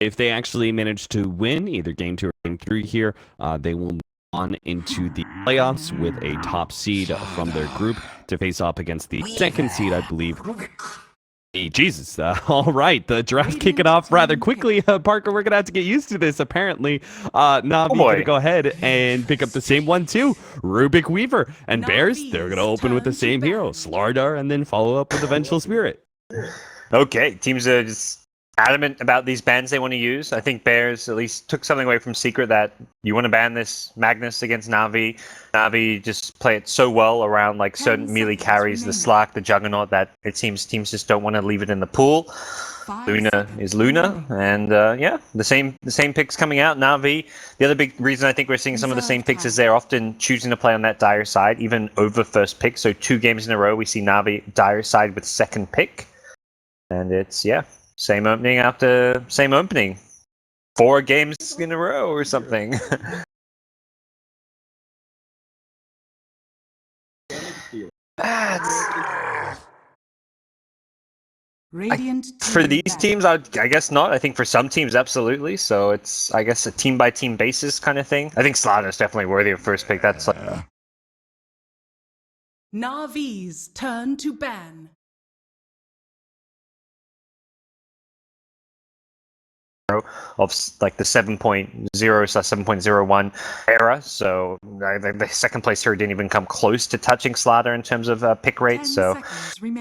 if they actually manage to win either game 2 or game 3 here, they will move on into the playoffs with a top seed from their group to face off against the second seed, I believe. Jesus. All right. The draft kicking off rather quickly. Parker, we're going to have to get used to this, apparently. Navi going to go ahead and pick up the same one, too. Rubik Weaver. And Bears, they're going to open with the same hero, Slardar, and then follow up with the Vengeful Spirit. Okay. Teams are just adamant about these bans they want to use. I think Bears at least took something away from Secret that you want to ban this Magnus against Navi. Navi just play it so well around like certain melee carries, the Slark, the Juggernaut, that it seems teams just don't want to leave it in the pool. Luna is Luna, and yeah, the same picks coming out. Navi. The other big reason I think we're seeing some of the same picks is they're often choosing to play on that dire side, even over first pick. So 2 games in a row, we see Navi dire side with second pick, and it's same opening after same opening. 4 games in a row or something. For these teams, I guess not. I think for some teams, absolutely. So it's, I guess, a team-by-team basis kind of thing. I think Slaughter is definitely worthy of first pick. That's like... Navi's turn to ban. Of like the 7.0/7.01 era, so the second place here didn't even come close to touching Slaughter in terms of pick rate. So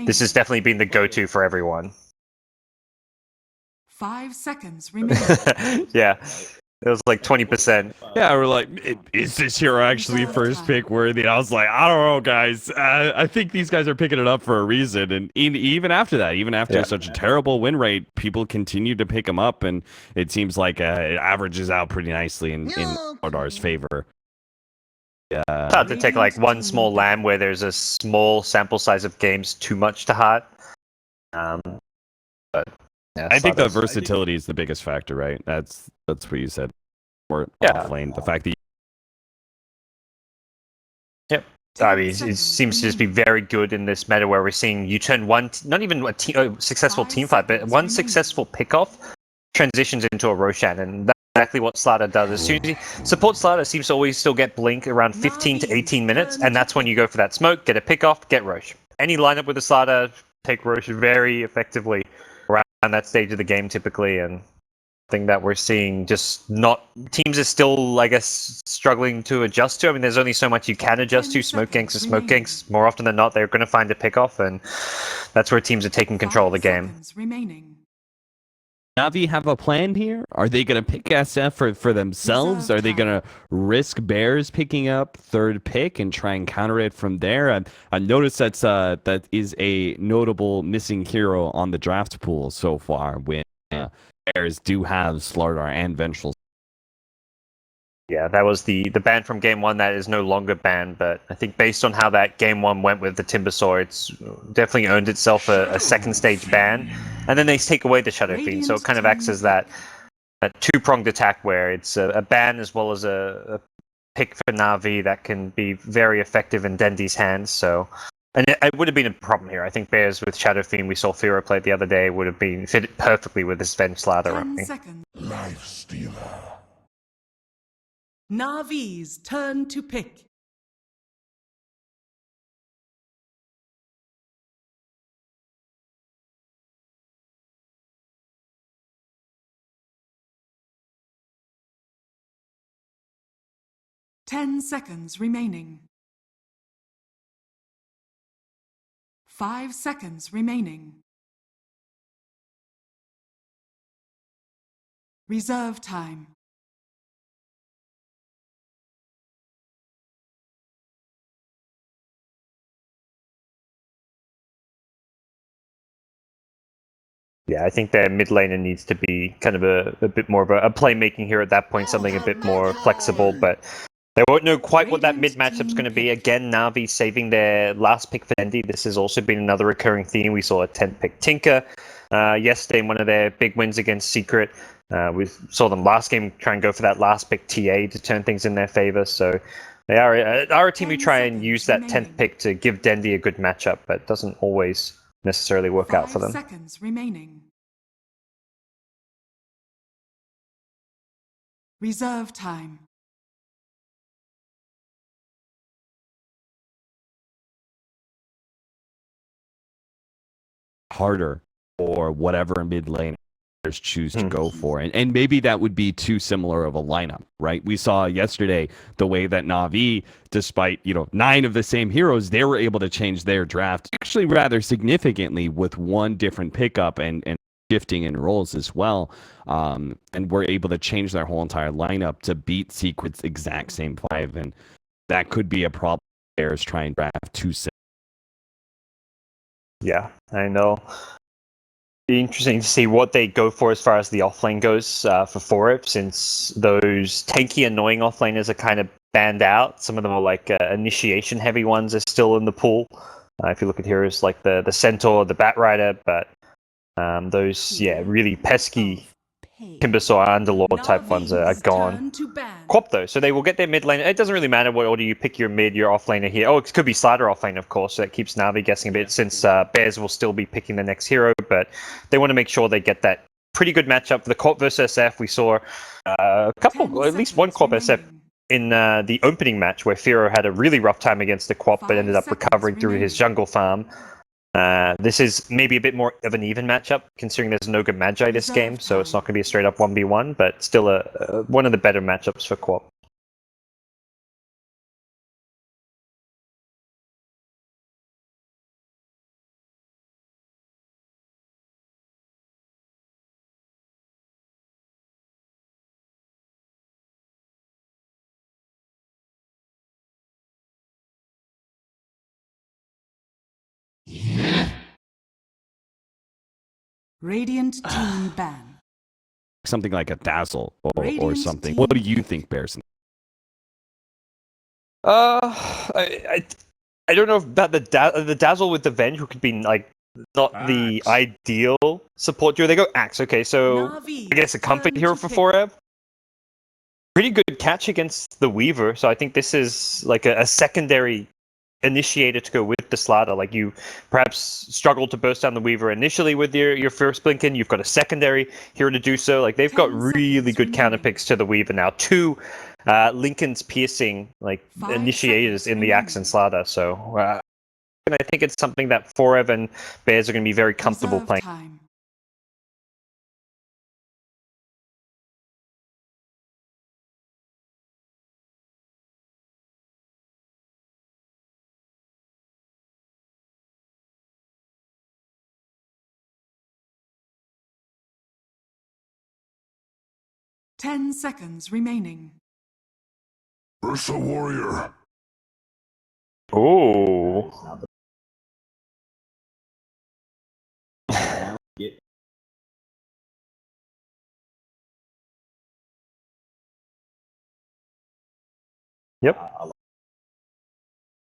this has definitely been the go-to for everyone. 5 seconds remaining. Yeah, it was like 20%. Yeah, we're like, is this hero actually first pick worthy? And I was like, I don't know, guys. I think these guys are picking it up for a reason. And even after that, even after such a terrible win rate, people continue to pick him up. And it seems like it averages out pretty nicely in Ardar's favor. Yeah. It's hard to take like one small lamb where there's a small sample size of games too much to heart. But yeah, I think the versatility is the biggest factor, right? That's what you said. Or offlane, the fact that I mean, it seems to just be very good in this meta where we're seeing you turn one, not even a successful team fight, but one successful pick-off transitions into a Roshan, and that's exactly what Slaughter does. As soon as he supports Slaughter, seems to always still get Blink around 15 to 18 minutes, and that's when you go for that smoke, get a pick-off, get Rosh. Any lineup with a Slaughter, take Rosh very effectively around that stage of the game typically, and thing that we're seeing just not teams are still, I guess, struggling to adjust to. I mean, there's only so much you can adjust to. Smoke ganks are smoke ganks. More often than not, they're going to find a pick off, and that's where teams are taking control of the game. Navi have a plan here? Are they going to pick SF for themselves? Are they going to risk Bears picking up third pick and try and counter it from there? I noticed that is a notable missing hero on the draft pool so far, when Bears do have Slardar and Vengeful. Yeah, that was the ban from game 1 that is no longer banned, but I think based on how that game 1 went with the Timbersaw, it's definitely earned itself a second stage ban. And then they take away the Shadow Fiend, so it kind of acts as that two-pronged attack where it's a ban as well as a pick for Navi that can be very effective in Dendy's hands. So, and it would have been a problem here. I think Bears with Shadow Fiend, we saw Fira play the other day, would have been fit perfectly with this Venge Slather. 10 seconds. Life Stealer. Navi's turn to pick. Ten seconds remaining. 5 seconds remaining. Reserve time. Yeah, I think their mid laner needs to be kind of a bit more of a playmaking here at that point, something a bit more flexible, but they won't know quite what that mid matchup's going to be. Again, Navi saving their last pick for Dendy. This has also been another recurring theme. We saw a 10th pick Tinker yesterday in one of their big wins against Secret. We saw them last game try and go for that last pick TA to turn things in their favor. So they are a team who try and use that 10th pick to give Dendy a good matchup, but it doesn't always necessarily work out for them. 5 seconds remaining. Reserve time. Harder or whatever mid lane choose to go for. And maybe that would be too similar of a lineup, right? We saw yesterday the way that Navi, despite, 9 of the same heroes, they were able to change their draft actually rather significantly with one different pickup and shifting in roles as well. And were able to change their whole entire lineup to beat Secret's exact same 5. And that could be a problem. Players try and draft too soon. Yeah, I know. Be interesting to see what they go for as far as the offlane goes for 4F, since those tanky, annoying offlaners are kind of banned out. Some of them are like initiation heavy ones are still in the pool. If you look at heroes like the Centaur, the Bat Rider, but those really pesky Kimbersaw Underlord type ones are gone. Quap though, so they will get their mid lane. It doesn't really matter what order you pick your mid, your offlaner here. Oh, it could be Slider offlane, of course, so that keeps Navi guessing a bit, since Bears will still be picking the next hero, but they want to make sure they get that pretty good matchup. For the Corp versus SF, we saw a couple, at least one Corp SF in the opening match where Firo had a really rough time against the Quap, but ended up recovering through his jungle farm. This is maybe a bit more of an even matchup, considering there's no good Magi this game, so it's not going to be a straight up 1v1, but still one of the better matchups for Quap. Radiant team ban. Something like a Dazzle or Radiant something. team What do you think, Bearson? I don't know about the Dazzle with the Venge, who could be like not the ideal support duo. They go Axe. Okay, so Navi, I guess a comfort turn hero to for pick. 4F. Pretty good catch against the Weaver, so I think this is like a secondary initiator to go with the Slider. Like, you perhaps struggled to burst down the Weaver initially with your first Blinken, you've got a secondary hero to do so. Like, they've got 10 really seconds good counter remaining. picks to the Weaver now. 2 Lincoln's piercing 5 initiators seconds in the Axe and Slider, so and I think it's something that 4Ev and Bears are going to be very comfortable Reserve playing. time. Ten seconds remaining. Ursa Warrior. Ooh. Yep.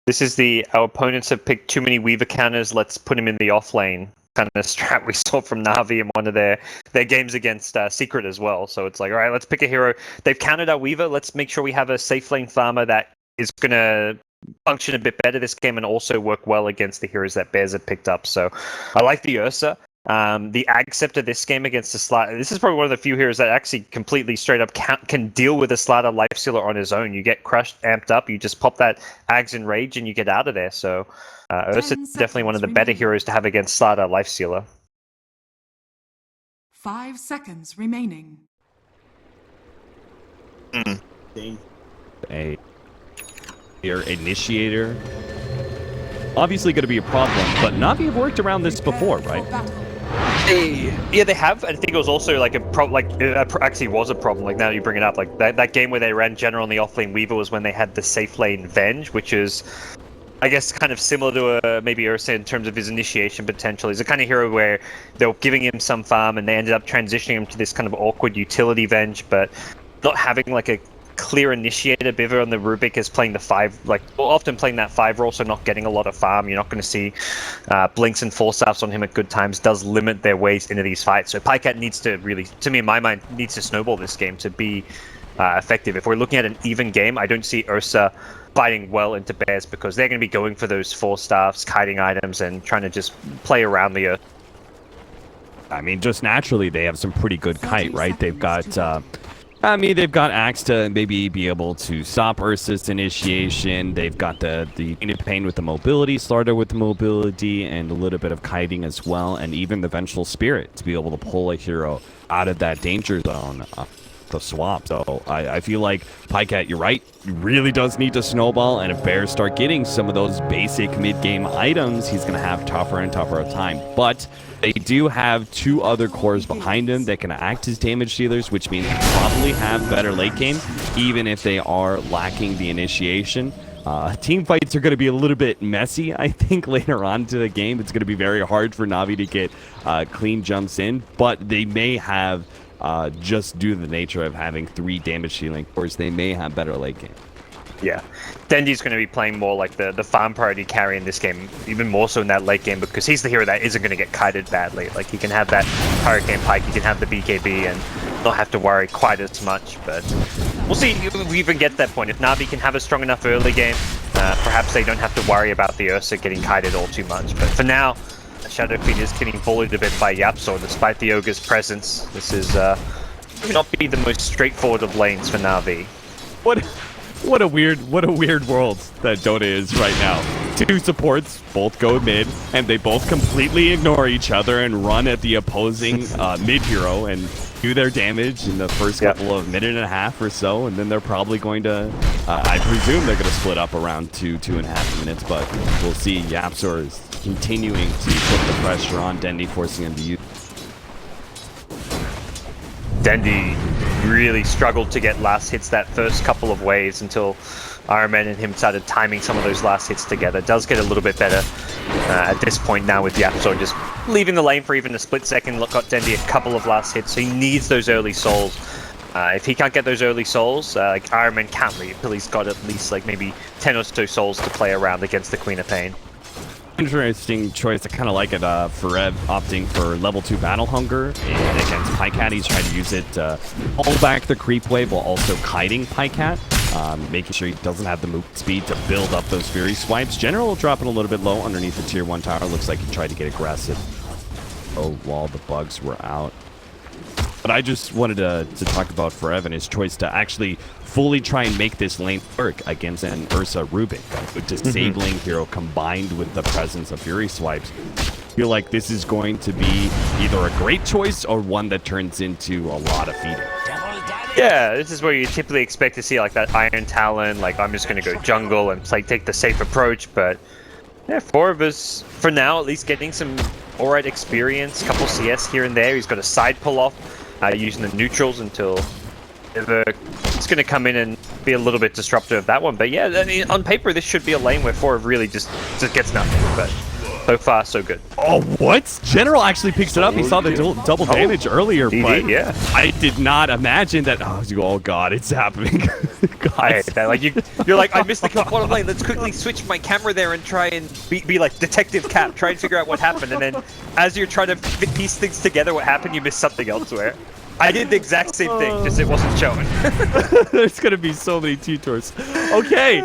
This is our opponents have picked too many Weaver counters, let's put him in the off lane kind of strat we saw from Navi in one of their games against Secret as well. So it's like, all right, let's pick a hero. They've countered our Weaver, let's make sure we have a safe lane farmer that is going to function a bit better this game and also work well against the heroes that Bears have picked up. So I like the Ursa. The Ag Scepter this game against the Slider, this is probably one of the few heroes that actually completely straight up can deal with a Slider Life Stealer on his own. You get crushed, amped up, you just pop that Ags in Rage and you get out of there. So Ursa is definitely one of the better heroes to have against Slider Life Stealer. 5 seconds remaining. Your initiator. Obviously going to be a problem, but Navi have worked around this before, right? Yeah, they have. I think it was also like a problem. Like, it actually was a problem. Like, now that you bring it up, like that game where they ran general on the offlane Weaver was when they had the safe lane Venge, which is, I guess, kind of similar to maybe Ursa in terms of his initiation potential. He's a kind of hero where they were giving him some farm and they ended up transitioning him to this kind of awkward utility Venge, but not having like a clear initiator. Biver on the Rubik is playing the 5, often playing that 5 role, so not getting a lot of farm. You're not going to see blinks and force staffs on him at good times. Does limit their ways into these fights. So Pycat needs to really, to me in my mind, needs to snowball this game to be effective. If we're looking at an even game, I don't see Ursa fighting well into Bears because they're going to be going for those force staffs, kiting items, and trying to just play around the Earth. I mean, just naturally, they have some pretty good kite, right? They've got I mean, they've got Axe to maybe be able to stop Ursa's initiation. They've got the Painted Pain with the mobility, Slark with the mobility, and a little bit of kiting as well, and even the Vengeful Spirit to be able to pull a hero out of that danger zone, the swap. So I feel like Pycat, you're right, really does need to snowball, and if Bears start getting some of those basic mid-game items, he's going to have tougher and tougher a time. But they do have 2 other cores behind him that can act as damage dealers, which means they probably have better late game, even if they are lacking the initiation. Team fights are going to be a little bit messy, I think, later on to the game. It's going to be very hard for Navi to get clean jumps in, but they may have, just due to the nature of having 3 damage dealing cores, they may have better late game. Yeah, Dendi's going to be playing more like the farm priority carry in this game, even more so in that late game, because he's the hero that isn't going to get kited badly. Like, he can have that Hurricane Pike, he can have the BKB, and not have to worry quite as much, but we'll see if we even get to that point. If Navi can have a strong enough early game, perhaps they don't have to worry about the Ursa getting kited all too much. But for now, Shadow Fiend is getting bullied a bit by Yapzor, despite the Ogre's presence. This is may not be the most straightforward of lanes for Navi. What a weird world that Dota is right now. 2 supports both go mid, and they both completely ignore each other and run at the opposing mid hero and do their damage in the first couple of minute and a half or so, and then they're probably going to, I presume they're going to split up around 2.5 minutes, but we'll see. Yapzor is continuing to put the pressure on Dendi, forcing him to use. Dendi really struggled to get last hits that first couple of waves until Iron Man and him started timing some of those last hits together. Does get a little bit better at this point now with Yapzor just leaving the lane for even a split second. Got Dendi a couple of last hits, so he needs those early souls. If he can't get those early souls, like Iron Man can't leave until he's got at least like maybe 10 or so souls to play around against the Queen of Pain. Interesting choice. I kind of like it for Rev opting for level 2 Battle Hunger and against Pycat. He's trying to use it to hold back the creep wave while also kiting Pycat, making sure he doesn't have the move speed to build up those Fury swipes. General will drop it a little bit low underneath the tier 1 tower. Looks like he tried to get aggressive while the bugs were out. But I just wanted to talk about Forev and his choice to actually fully try and make this lane work against an Ursa Rubik. With disabling hero combined with the presence of Fury swipes. I feel like this is going to be either a great choice or one that turns into a lot of feeding. Yeah, this is where you typically expect to see like that Iron Talon, like I'm just going to go jungle and take the safe approach, but yeah, 4 of us, for now, at least getting some alright experience, couple CS here and there. He's got a side pull off. Using the neutrals until it's going to come in and be a little bit disruptive of that one. But yeah, I mean, on paper, this should be a lane where 4 really just gets nothing. But so far, so good. Oh, what? General actually picks it up. He saw the double damage earlier, but yeah. I did not imagine that. Oh God, it's happening. I hate that. Like you're like, I missed the bottom lane. Let's quickly switch my camera there and try and be like Detective Cap, try and figure out what happened. And then as you're trying to piece things together, what happened, you missed something elsewhere. I did the exact same thing, just it wasn't showing. There's gonna be so many T-Tours. Okay.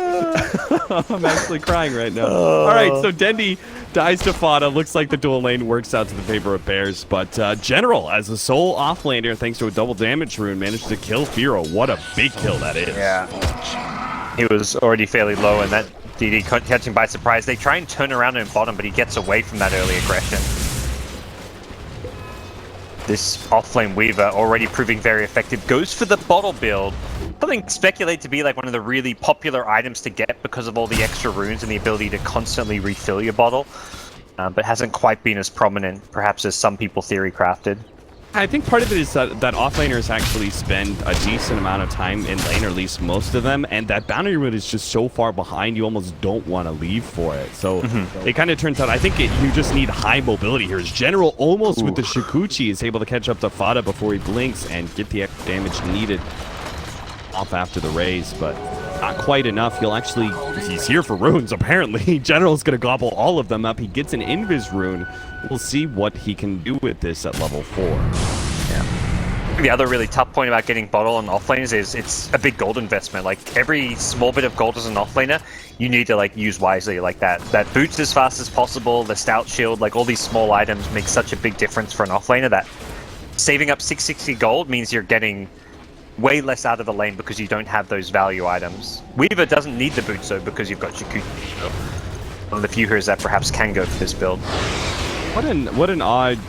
I'm actually crying right now. Alright, so Dendi dies to Fada. Looks like the dual lane works out to the favor of Bears, but General, as a sole offlaner, thanks to a double damage rune, managed to kill Firo. What a big kill that is. Yeah. He was already fairly low, and that DD catching by surprise. They try and turn around in bottom, but he gets away from that early aggression. This offlane Weaver already proving very effective. Goes for the bottle build. Something speculated to be like one of the really popular items to get because of all the extra runes and the ability to constantly refill your bottle. But hasn't quite been as prominent, perhaps, as some people theory crafted. I think part of it is that offlaners actually spend a decent amount of time in lane, or at least most of them, and that boundary rune is just so far behind you almost don't want to leave for it. So it kind of turns out, I think you just need high mobility here. As General almost with the Shikuchi is able to catch up to Fada before he blinks and get the extra damage needed off after the raise, but not quite enough. He's here for runes, apparently. General's going to gobble all of them up. He gets an Invis rune. We'll see what he can do with this at level 4. Yeah. The other really tough point about getting bottle on offlaners is it's a big gold investment. Like every small bit of gold as an offlaner, you need to like use wisely. Like that boots as fast as possible, the stout shield, like all these small items make such a big difference for an offlaner that saving up 660 gold means you're getting way less out of the lane because you don't have those value items. Weaver doesn't need the boots though because you've got Shakuchi. So one of the few heroes that perhaps can go for this build. What an odd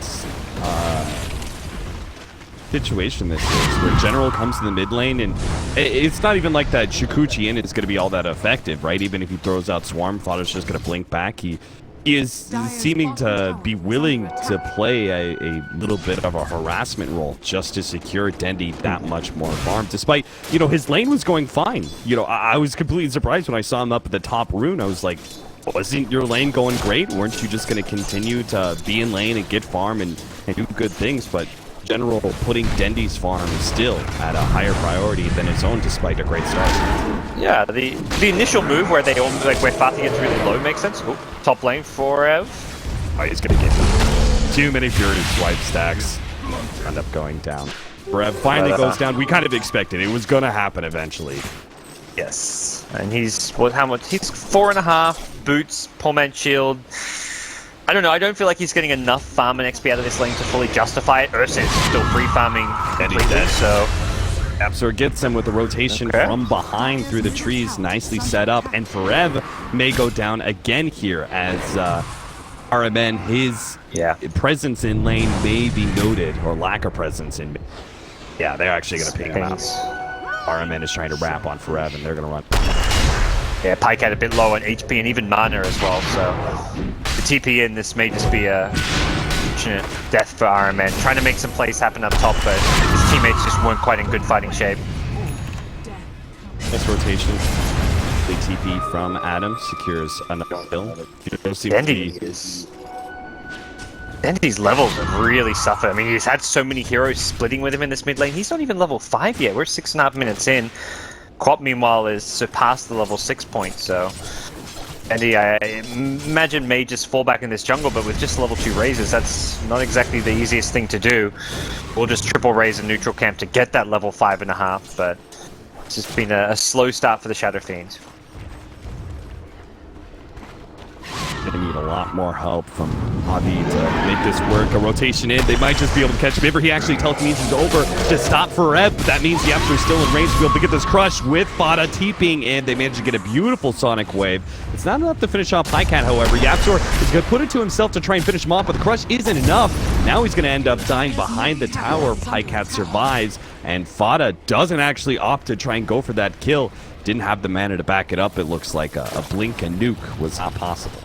situation this is, where General comes to the mid lane, and it's not even like that Shakuchi in is going to be all that effective, right? Even if he throws out Swarm, Fodder's just going to blink back. He is seeming to be willing to play a little bit of a harassment role just to secure Dendi that much more farm, despite, you know, his lane was going fine. You know, I was completely surprised when I saw him up at the top rune. I was like, wasn't your lane going great? Weren't you just going to continue to be in lane and get farm and do good things? But General putting Dendi's farm still at a higher priority than his own, despite a great start. Yeah, the initial move where they all like where Fatih gets really low makes sense. Ooh, top lane for Ev. Oh, he's gonna get too many Purity swipe stacks. End up going down. Brev finally goes down. We kind of expected it was gonna happen eventually. Yes, and he's how much? He's 4.5 boots, poor man shield. I don't know, I don't feel like he's getting enough farm and XP out of this lane to fully justify it. Ursa is still free farming completely, so... Absor gets him with the rotation from behind through the trees, nicely set up, and Forev may go down again here as RMN, his presence in lane may be noted, or lack of presence in... Yeah, they're actually going to ping him out. RMN is trying to wrap on Forev, and they're going to run. Yeah, Pyke had a bit low on HP and even mana as well, so... The TP in this may just be a fortunate death for RMN. Trying to make some plays happen up top, but his teammates just weren't quite in good fighting shape. Nice rotation. The TP from Adam secures another kill. Dendi's levels have really suffered. I mean, he's had so many heroes splitting with him in this mid lane. He's not even level 5 yet. We're 6.5 minutes in. Quap, meanwhile, has surpassed the level 6 point, so... Dendi, I imagine, may just fall back in this jungle, but with just level 2 raises, that's not exactly the easiest thing to do. We'll just triple raise a neutral camp to get that level 5.5, but it's just been a slow start for the Shadow Fiend. They need a lot more help from Navi to make this work. A rotation in, they might just be able to catch him. Maybe he actually telekinesis over to stop Forev. That means the Absor's still in range to be able to get this crush with Fada TPing in. They managed to get a beautiful Sonic Wave. It's not enough to finish off Pycat, however. Yapzor is going to put it to himself to try and finish him off, but the crush isn't enough. Now he's going to end up dying behind the tower. Pycat survives, and Fada doesn't actually opt to try and go for that kill. Didn't have the mana to back it up. It looks like a blink and nuke was not possible.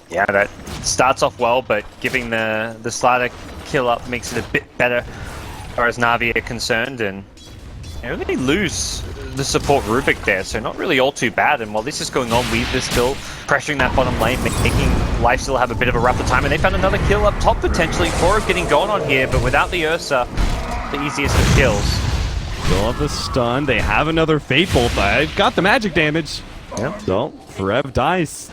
Yeah, that starts off well, but giving the Slark kill up makes it a bit better as far as Navi are concerned, and they really lose the support Rubik there, so not really all too bad. And while this is going on, Weaver still pressuring that bottom lane, making Lifesteal have a bit of a rougher time, and they found another kill up top potentially. Forev getting going on here, but without the Ursa, the easiest of kills. Still have the stun. They have another Fate Bolt. They've got the magic damage. Yeah. So, Forev dies.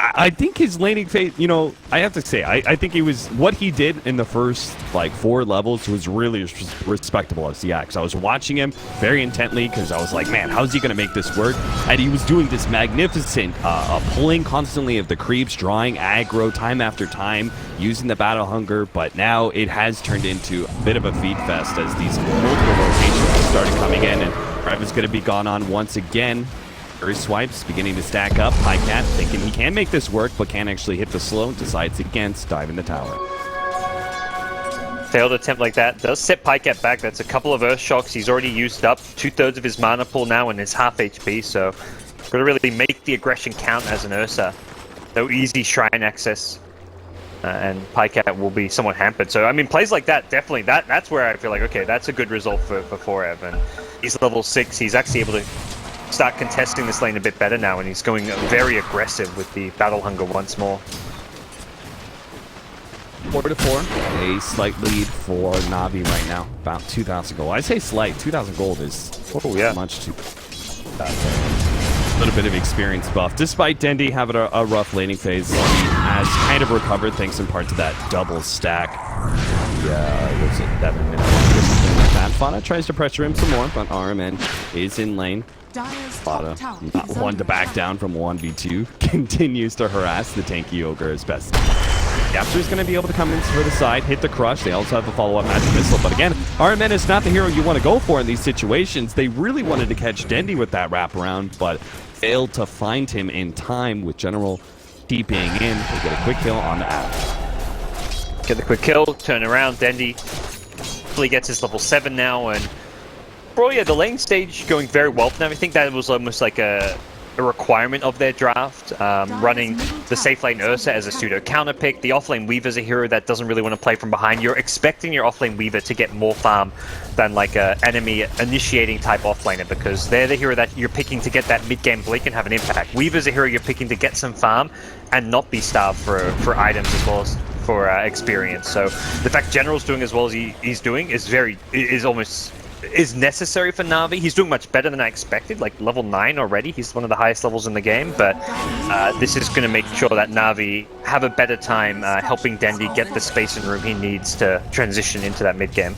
I think his laning phase, you know, I have to say, I think he was, what he did in the first, like, 4 levels was really respectable as DAC. I was watching him very intently because I was like, man, how's he going to make this work? And he was doing this magnificent pulling constantly of the creeps, drawing aggro time after time, using the battle hunger, but now it has turned into a bit of a feed fest as these multiple rotations started coming in, and Rev is going to be gone on once again. His swipes beginning to stack up. Pycat thinking he can make this work, but can't actually hit the slow. Decides against diving the tower. Failed attempt like that does set Pycat back. That's a couple of Earth Shocks. He's already used up 2/3 of his mana pool now and is half HP, so got to really make the aggression count as an Ursa. No easy shrine access, and Pycat will be somewhat hampered. So I mean, plays like that definitely that's where I feel like, okay, that's a good result for Forev, and he's level 6. He's actually able to start contesting this lane a bit better now, and he's going very aggressive with the battle hunger once more. 4-4, a slight lead for Navi right now, about 2,000 gold. I say slight, 2,000 gold is much too. A little bit of experience buff, despite Dendi having a rough laning phase. He has kind of recovered thanks in part to that double stack. Yeah, was it 7 minutes or something like that. Fana tries to pressure him some more, but RMN is in lane. Fada, not one to back down from 1v2, continues to harass the tanky ogre as best. Yapster's going to be able to come in for the side, hit the crush. They also have a follow-up magic missile. But again, RMN is not the hero you want to go for in these situations. They really wanted to catch Dendi with that wraparound, but failed to find him in time with General TPing in. They get a quick kill on the Adam. Get the quick kill, turn around. Dendi hopefully gets his level 7 now, and bro, yeah, the lane stage going very well for them. I think that was almost like a requirement of their draft, running the safe lane Ursa as a pseudo counter pick. The offlane Weaver is a hero that doesn't really want to play from behind. You're expecting your offlane Weaver to get more farm than like a enemy initiating type offlaner, because they're the hero that you're picking to get that mid-game blink and have an impact. Weaver's a hero you're picking to get some farm and not be starved for items as well as for experience. So the fact General's doing as well as he's doing is necessary for Navi. He's doing much better than I expected, like level 9 already. He's one of the highest levels in the game, but this is going to make sure that Navi have a better time helping Dendi get the space and room he needs to transition into that mid-game.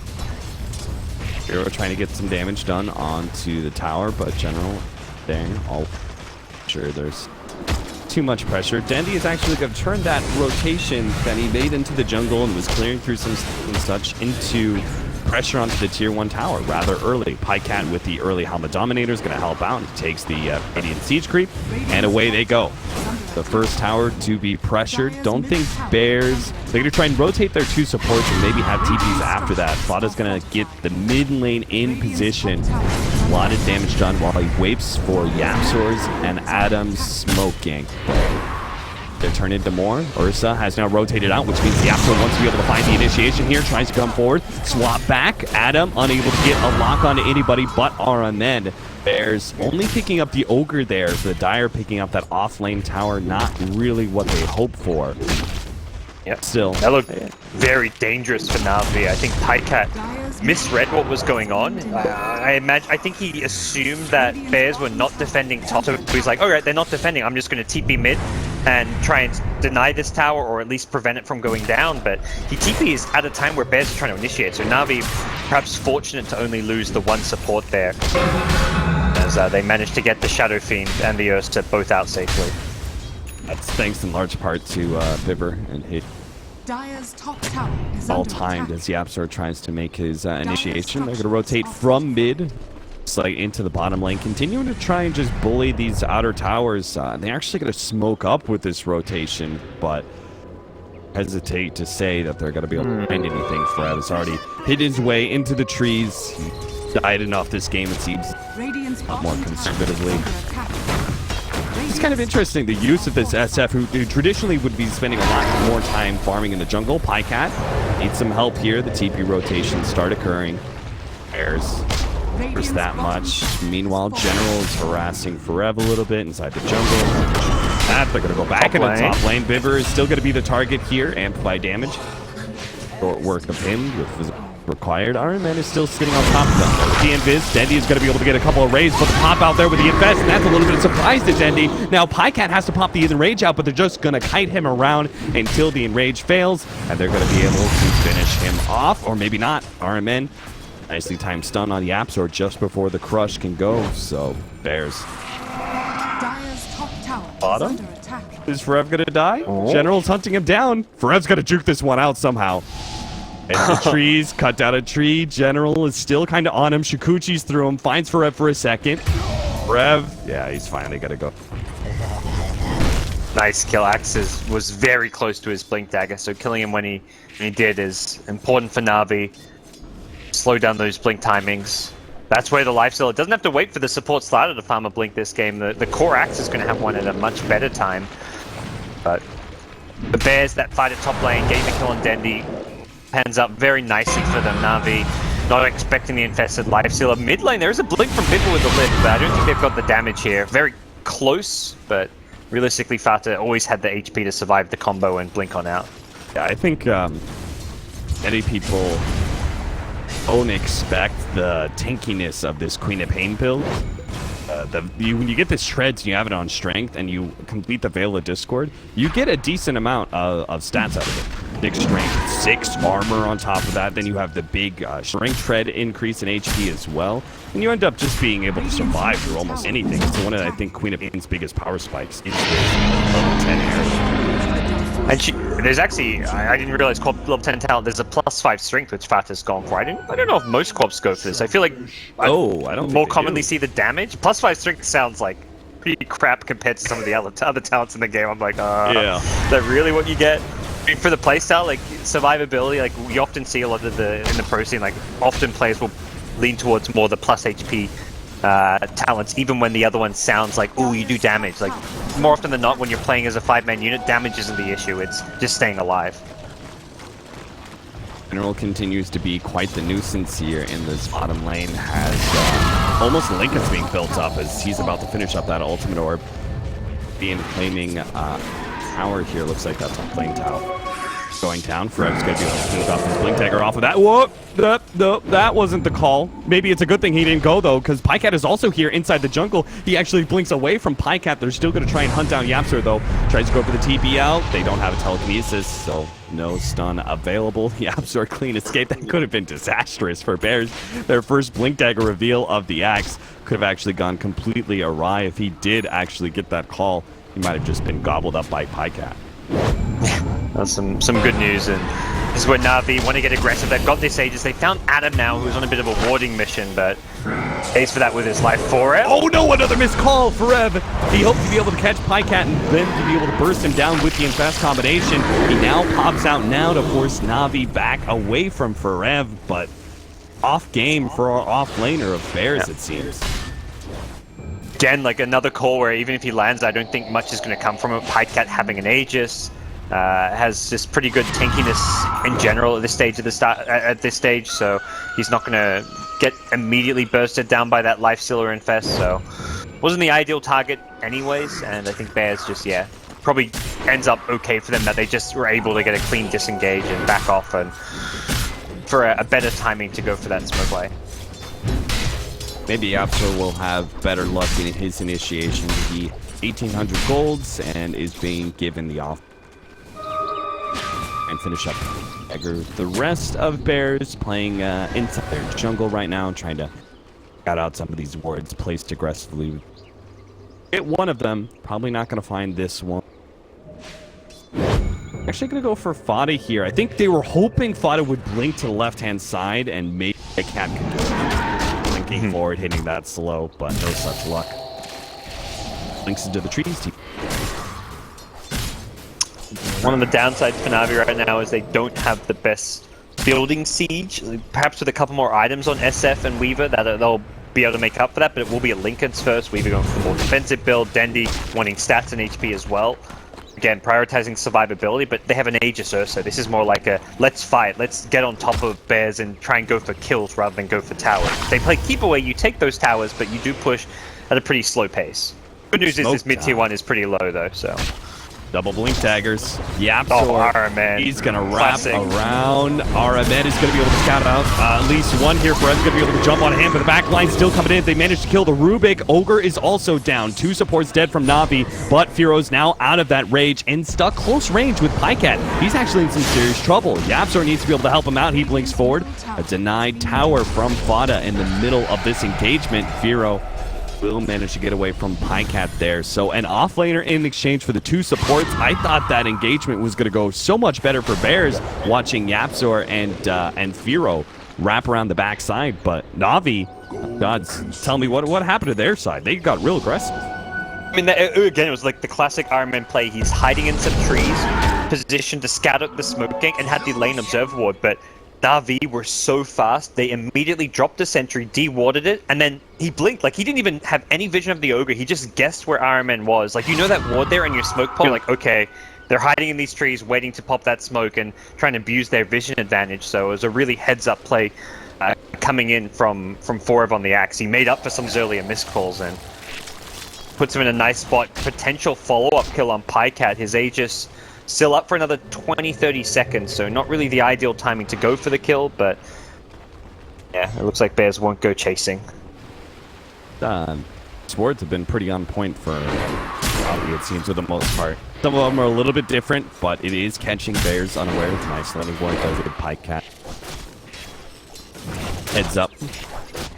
Hero trying to get some damage done onto the tower, but General dang, all sure there's too much pressure. Dendi is actually going to turn that rotation that he made into the jungle and was clearing through some such into pressure onto the tier 1 tower rather early. Pycat with the early Helmet Dominator is going to help out. He takes the Radiant Siege Creep, and away they go. The first tower to be pressured. Don't think Bears... They're going to try and rotate their 2 supports and maybe have TPs after that. Fada's going to get the mid lane in position. A lot of damage done while he waits for Yapsors and Adam smoking. They're turned into more. Ursa has now rotated out, which means the Yapsor wants to be able to find the initiation here. Tries to come forward. Swap back. Adam unable to get a lock onto anybody but RMN. Bears only picking up the Ogre there. The Dire picking up that off-lane tower. Not really what they hoped for. Yep. Still. That looked very dangerous for Navi. I think Pycat misread what was going on. I think he assumed that Bears were not defending top. So he's like, alright, they're not defending. I'm just going to TP mid and try and deny this tower, or at least prevent it from going down. But he TPs at a time where Bears are trying to initiate. So Navi perhaps fortunate to only lose the 1 support there, as they managed to get the Shadow Fiend and the Ursa both out safely. That's thanks in large part to Bibber and his Dire's top tower is all under timed attack. as Yapsor tries to make his initiation. They're going to rotate from mid, like into the bottom lane, continuing to try and just bully these outer towers. They're actually going to smoke up with this rotation, but hesitate to say that they're going to be able to find anything. Fred has already hit his way into the trees. He died enough this game, it seems. Radiant's Not more bottom tower conservatively. is under attack. It's kind of interesting, the use of this SF, who traditionally would be spending a lot more time farming in the jungle. Pycat needs some help here. The TP rotations start occurring. Bears first that much. Meanwhile, General is harassing Forever a little bit inside the jungle. They're going to go back into the top lane. Bibber is still going to be the target here. Amplify damage. Short work of him with his required. RMN is still sitting on top of them. With the Invis, Dendi is going to be able to get a couple of raids, but the pop out there with the Invest, and that's a little bit of surprise to Dendi. Now, Pycat has to pop the Enrage out, but they're just going to kite him around until the Enrage fails, and they're going to be able to finish him off, or maybe not. RMN, nicely timed stun on the Yapsor just before the crush can go, so Bears. Dire's top tower is Bottom? under attack. Is Forev going to die? General's hunting him down. Forev's going to juke this one out somehow. And the trees, cut down a tree. General is still kind of on him. Shikuchi's through him. Finds Forev for a second. Forev, yeah, he's finally got to go. Nice kill. Axis was very close to his blink dagger, so killing him when he did is important for Navi. Slow down those blink timings. That's where the lifesteal, it doesn't have to wait for the support Slider to farm a blink this game. The core Axe is going to have one at a much better time. But the Bears that fight at top lane, getting the kill on Dendi, pans up very nicely for them. Navi not expecting the infested lifesteal. Mid lane, there is a blink from Bibble with the lift, but I don't think they've got the damage here. Very close, but realistically, Fata always had the HP to survive the combo and blink on out. Yeah, I think many people don't expect the tankiness of this Queen of Pain build. When you get this Shreds and you have it on Strength and you complete the Veil of Discord, you get a decent amount of stats out of it. Big Strength, 6 armor on top of that, then you have the big Strength Shred increase in HP as well, and you end up just being able to survive through almost anything. It's one of, I think, Queen of Pain's biggest power spikes is this level 10 area. And there's actually, I didn't realize co-op level 10 talent, there's a +5 strength which Fat has gone for. I don't know if most co-ops go for this. I feel like I don't think more they commonly do. see the damage. +5 strength sounds like pretty crap compared to some of the other talents in the game. I'm like, Yeah. is that really what you get? I mean, for the playstyle, like survivability, like we often see a lot of in the pro scene, like often players will lean towards more the plus HP talents, even when the other one sounds like, oh, you do damage. Like more often than not, when you're playing as a 5-man unit, damage isn't the issue. It's just staying alive. General continues to be quite the nuisance here in this bottom lane. Has almost Lincoln's being built up as he's about to finish up that ultimate orb. Being claiming tower here. Looks like that's on playing tower. Going down. Fred's going to be able to sneak off his blink dagger off of that. Whoa! That wasn't the call. Maybe it's a good thing he didn't go, though, because Pycat is also here inside the jungle. He actually blinks away from Pycat. They're still going to try and hunt down Yapster, though. Tries to go for the TP out. They don't have a telekinesis, so no stun available. Yapster clean escape. That could have been disastrous for Bears. Their first blink dagger reveal of the axe could have actually gone completely awry if he did actually get that call. He might have just been gobbled up by Pycat. That's some good news, and this is where Navi want to get aggressive. They've got this Aegis. They found Adam now, who's on a bit of a warding mission, but pays for that with his life for it. Oh no, another missed call for Rev. He hoped to be able to catch Pycat and then to be able to burst him down with the Infest combination. He now pops out now to force Navi back away from Forev, but off game for our off laner of Bears, it seems. Again, like another call where even if he lands, I don't think much is going to come from it. Pycat having an Aegis has just pretty good tankiness in general at this stage of the at this stage, so he's not going to get immediately bursted down by that life stealer Infest. So wasn't the ideal target anyways, and I think Bears just probably ends up okay for them that they just were able to get a clean disengage and back off, and for a better timing to go for that smoke play. Maybe Yapster will have better luck in his initiation. He 1,800 golds and is being given the off and finish up the rest of Bears playing inside their jungle right now, trying to cut out some of these wards placed aggressively. Get one of them, probably not going to find this one. Actually going to go for Fada here. I think they were hoping Fada would blink to the left-hand side and maybe a cat could do it. Blinking forward, hitting that slow, but no such luck. Blinks into the trees. One of the downsides for Navi right now is they don't have the best building siege. Perhaps with a couple more items on SF and Weaver, that they'll be able to make up for that, but it will be a Linken's first. Weaver going for the more defensive build, Dendy wanting stats and HP as well. Again, prioritizing survivability, but they have an Aegis Ursa. This is more like a, let's fight, let's get on top of Bears and try and go for kills rather than go for towers. They play keep away, you take those towers, but you do push at a pretty slow pace. Good news is this mid-tier one is pretty low though, so. Double blink daggers. Yapster. Oh, Araman. He's going to wrap around. Araman is going to be able to scout out at least one here. Forever's going to be able to jump on him, but the back line still coming in. They managed to kill the Rubik. Ogre is also down. 2 supports dead from Navi, but Firo's now out of that rage and stuck close range with Pycat. He's actually in some serious trouble. Yapster needs to be able to help him out. He blinks forward. A denied tower from Fada in the middle of this engagement. Firo will manage to get away from Pycat there. So an offlaner in exchange for the 2 supports. I thought that engagement was going to go so much better for Bears, watching Yapster and Firo wrap around the backside. But Navi, God, tell me what happened to their side. They got real aggressive. I mean, again, it was like the classic Iron Man play. He's hiding in some trees, positioned to scout out the smoke gang, and had the lane observer ward, but Navi were so fast, they immediately dropped the sentry, de-warded it, and then he blinked. Like, he didn't even have any vision of the Ogre. He just guessed where Iron Man was. Like, you know that ward there in your smoke pole? Like, okay, they're hiding in these trees, waiting to pop that smoke and trying to abuse their vision advantage. So it was a really heads-up play coming in from Forev on the axe. He made up for some of his earlier missed calls and puts him in a nice spot. Potential follow-up kill on Pycat. His Aegis still up for another 20-30 seconds, so not really the ideal timing to go for the kill, but yeah, it looks like Bears won't go chasing. Swords have been pretty on point for Navi, it seems, for the most part. Some of them are a little bit different, but it is catching Bears unaware. Nice landing point does it with Pycat. Heads up.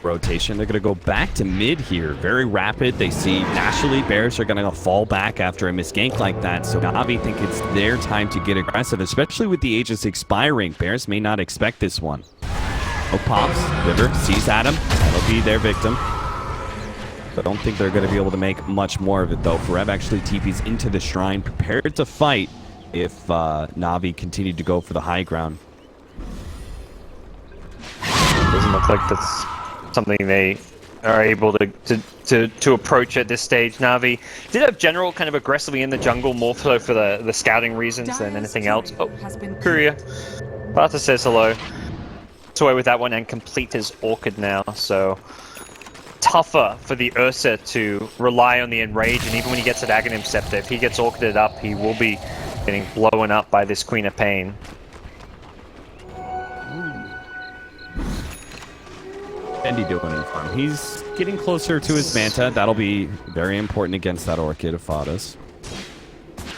rotation. They're going to go back to mid here. Very rapid. They see naturally Bears are going to fall back after a misgank like that. So Navi think it's their time to get aggressive, especially with the Aegis expiring. Bears may not expect this one. Oh, pops. River sees Adam. That'll be their victim. I don't think they're going to be able to make much more of it, though. Forev actually TPs into the shrine, prepared to fight if Navi continued to go for the high ground. Doesn't look like that's something they are able to approach at this stage. Navi did have General kind of aggressively in the jungle, more so for the scouting reasons than anything else. Oh, Courier. Bartha says hello. It's away with that one and complete his Orchid now, so tougher for the Ursa to rely on the Enrage, and even when he gets at Aghanim Scepter, if he gets Orchided up, he will be getting blown up by this Queen of Pain. Andy doing in farm. He's getting closer to his Manta. That'll be very important against that Orchid of Fadas.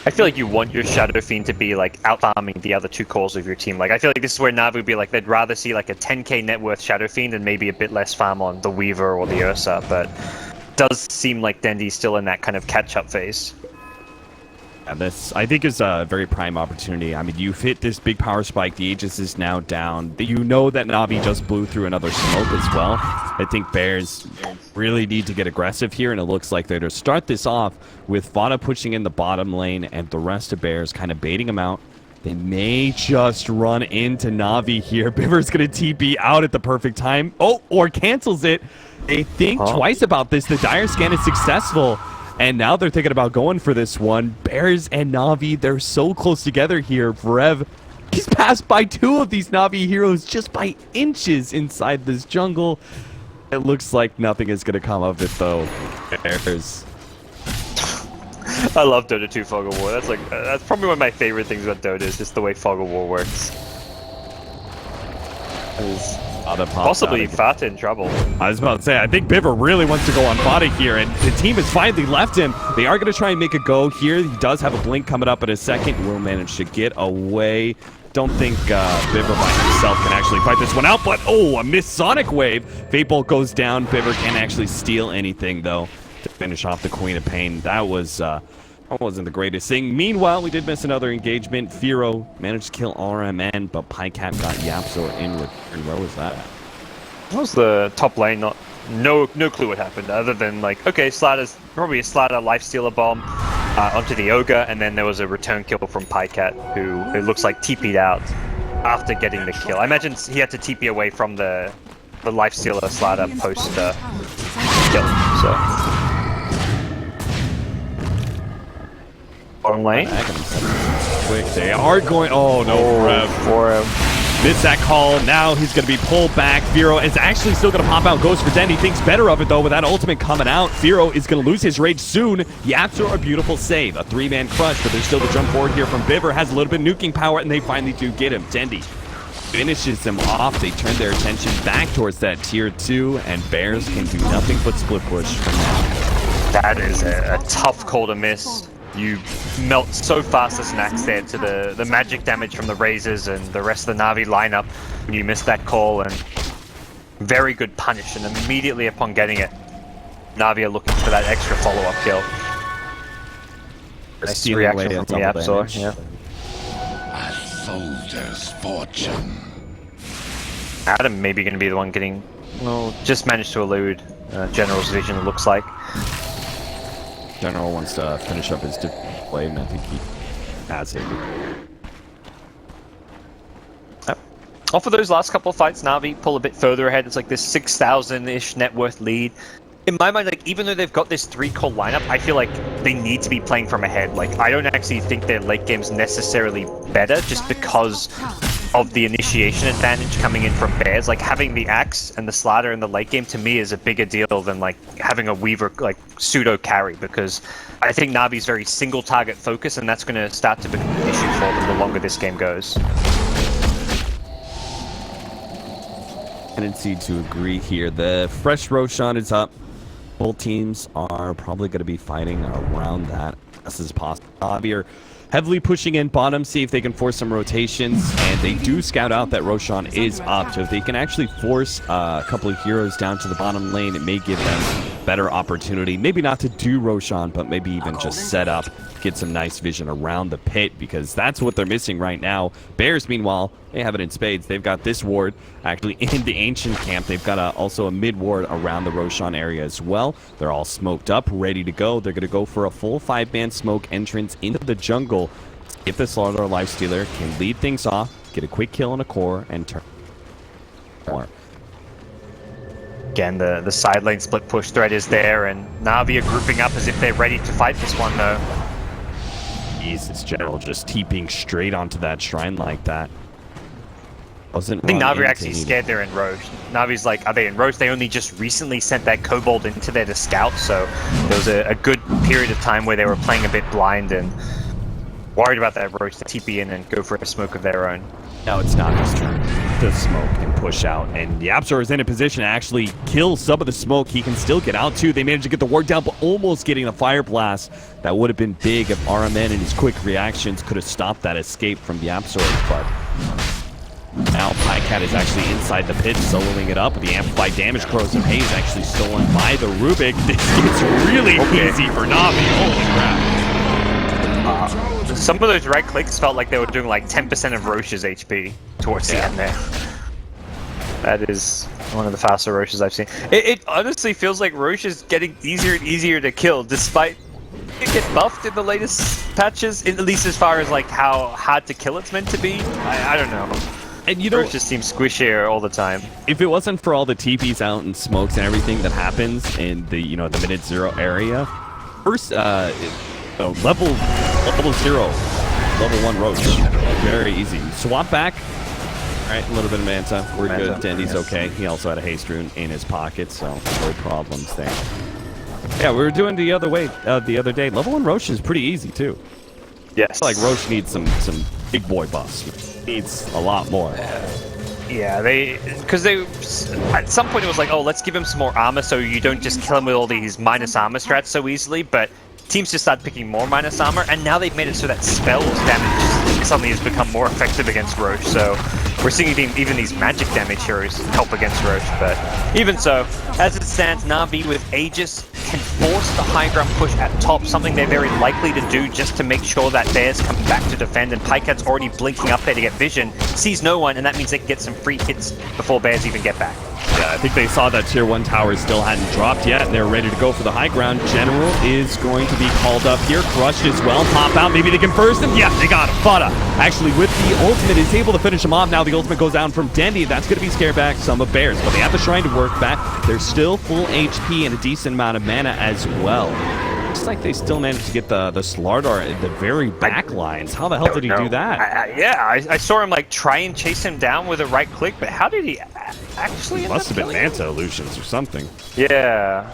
I feel like you want your Shadow Fiend to be like out-farming the other two cores of your team. Like I feel like this is where Navi would be like, they'd rather see like a 10k net worth Shadow Fiend and maybe a bit less farm on the Weaver or the Ursa, but does seem like Dendy's still in that kind of catch-up phase. Yeah, this, I think, is a very prime opportunity. I mean, you've hit this big power spike. The Aegis is now down. You know that Navi just blew through another smoke as well. I think Bears really need to get aggressive here, and it looks like they're to start this off with Vada pushing in the bottom lane and the rest of Bears kind of baiting them out. They may just run into Navi here. Biver's going to TP out at the perfect time. Oh, or cancels it. They think twice about this. The Dire Scan is successful. And now they're thinking about going for this one. Bears and Navi, they're so close together here. Rev, he's passed by two of these Navi heroes just by inches inside this jungle. It looks like nothing is going to come of it, though. Bears. I love Dota 2 Fog of War. That's probably one of my favorite things about Dota, is just the way Fog of War works. Possibly Fata in trouble. I was about to say, I think Biver really wants to go on Fata here, and the team has finally left him. They are going to try and make a go here. He does have a blink coming up in a second. Will manage to get away. Don't think Biver by himself can actually fight this one out, but oh, a missed Sonic Wave. Fatebolt goes down. Biver can't actually steal anything, though, to finish off the Queen of Pain. That wasn't the greatest thing. Meanwhile, we did miss another engagement. Firo managed to kill RMN, but Pycap got Yapzor in return. Where was that? What was the top lane? No clue what happened, other than like, okay, Slatter's probably a Slatter lifestealer bomb onto the Ogre, and then there was a return kill from Pycat, who it looks like TP'd out after getting the kill. I imagine he had to TP away from the lifestealer Slatter post kill. So. Bottom lane. Quick, they are going. Oh no, Rev. Missed that call. Now he's going to be pulled back. Firo is actually still going to pop out. Goes for Den. He thinks better of it, though, with that ultimate coming out. Firo is going to lose his rage soon. Yapzor, a beautiful save. A three-man crush, but there's still the jump forward here from Biver. Has a little bit of nuking power, and they finally do get him. Dendy finishes him off. They turn their attention back towards that tier 2, and Bears can do nothing but split push from now. That is a tough call to miss. You melt so fast as an axe there to the magic damage from the Razors and the rest of the Navi lineup when you miss that call, and very good punish, and immediately upon getting it, Navi are looking for that extra follow-up kill. Nice reaction from Yapzor, yeah. A soldier's fortune. Adam maybe going to be the one getting, well, just managed to elude General's vision, it looks like. General wants to finish up his play, and I think he has it. Off of those last couple of fights, Navi pull a bit further ahead. It's like this 6,000-ish net worth lead. In my mind, like, even though they've got this 3-core lineup, I feel like they need to be playing from ahead. Like, I don't actually think their late game's necessarily better just because of the initiation advantage coming in from Bears. Like, having the Axe and the Slatter in the late game, to me, is a bigger deal than, like, having a Weaver, like, pseudo carry, because I think Navi's very single target focus, and that's going to start to become an issue for them the longer this game goes. Tendency to agree here. The fresh Roshan is up. Both teams are probably going to be fighting around that as possible. Javier heavily pushing in bottom, see if they can force some rotations, and they do scout out that Roshan is up, so if they can actually force a couple of heroes down to the bottom lane, it may give them better opportunity. Maybe not to do Roshan, but maybe even just set up, get some nice vision around the pit, because that's what they're missing right now. Bears, meanwhile, they have it in spades. They've got this ward actually in the ancient camp. They've got also a mid ward around the Roshan area as well. They're all smoked up, ready to go. They're going to go for a full 5-man smoke entrance into the jungle. If the Slaughter Lifestealer can lead things off, get a quick kill on a core, and turn more. Again, the side lane split push threat is there, and Navi are grouping up as if they're ready to fight this one, though. Jesus, General just TPing straight onto that shrine like that. I think Navi are actually scared they're in Roche. Navi's like, are they in Roche? They only just recently sent that Kobold into there to scout, so there was a good period of time where they were playing a bit blind and worried about that Roche to TP in and go for a smoke of their own. Now it's Navi's turn to smoke and push out, and the YapzOr is in a position to actually kill some of the smoke. He can still get out too. They managed to get the ward down, but almost getting the fire blast. That would have been big if RMN and his quick reactions could have stopped that escape from the YapzOr, but now Pycat is actually inside the pit, soloing it up. The amplified damage corrosive haze actually stolen by the Rubik. This gets really easy for Navi. Holy crap. Some of those right clicks felt like they were doing like 10% of Roche's HP towards the end there. That is one of the faster Roches I've seen. It honestly feels like Roche is getting easier and easier to kill, despite it get buffed in the latest patches, at least as far as like how hard to kill it's meant to be. I don't know. And you know, Roche just seems squishier all the time. If it wasn't for all the TPs out and smokes and everything that happens in the the minute 0 area, first level 0, level 1 Roach, very easy. Swap back. All right, a little bit of Manta. We're good. Dandy's okay. He also had a haste rune in his pocket, so no problems there. Yeah, we were doing the other way the other day. Level 1 Roach is pretty easy too. Yes. Like Roach needs some big boy buffs. Needs a lot more. Yeah, because at some point it was like, oh, let's give him some more armor so you don't just kill him with all these minus armor strats so easily, but teams just started picking more minus armor, and now they've made it so that spells damage suddenly has become more effective against Roche, so we're seeing even these magic damage heroes help against Roche, but even so, as it stands, Navi with Aegis can force the high ground push at top, something they're very likely to do just to make sure that Bears come back to defend, and Pycat's already blinking up there to get vision, sees no one, and that means they can get some free hits before Bears even get back. Yeah, I think they saw that tier 1 tower still hadn't dropped yet, and they're ready to go for the high ground. General is going to be called up here. Crushed as well. Pop out. Maybe they can burst him. Yeah, they got him. Fada, actually, with the ultimate, is able to finish him off. Now the ultimate goes down from Dandy. That's going to be scare back some of Bears, but they have the shrine to work back. They're still full HP and a decent amount of mana as well. Looks like they still managed to get the Slardar at the very back lines. How the hell did he do that? I saw him like try and chase him down with a right click, but how did he actually end Must up have been killing him? Manta illusions or something. Yeah,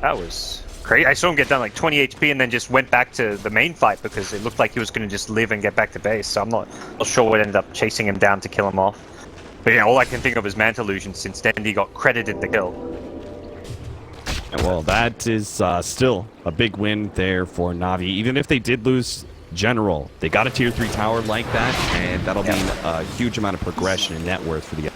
that was crazy. I saw him get down like 20 HP and then just went back to the main fight because it looked like he was going to just live and get back to base. So I'm not sure what ended up chasing him down to kill him off. But yeah, all I can think of is Manta illusions since Dandy got credited the kill. Well, that is still a big win there for Navi. Even if they did lose General, they got a tier 3 tower like that, and that'll mean a huge amount of progression in net worth for the...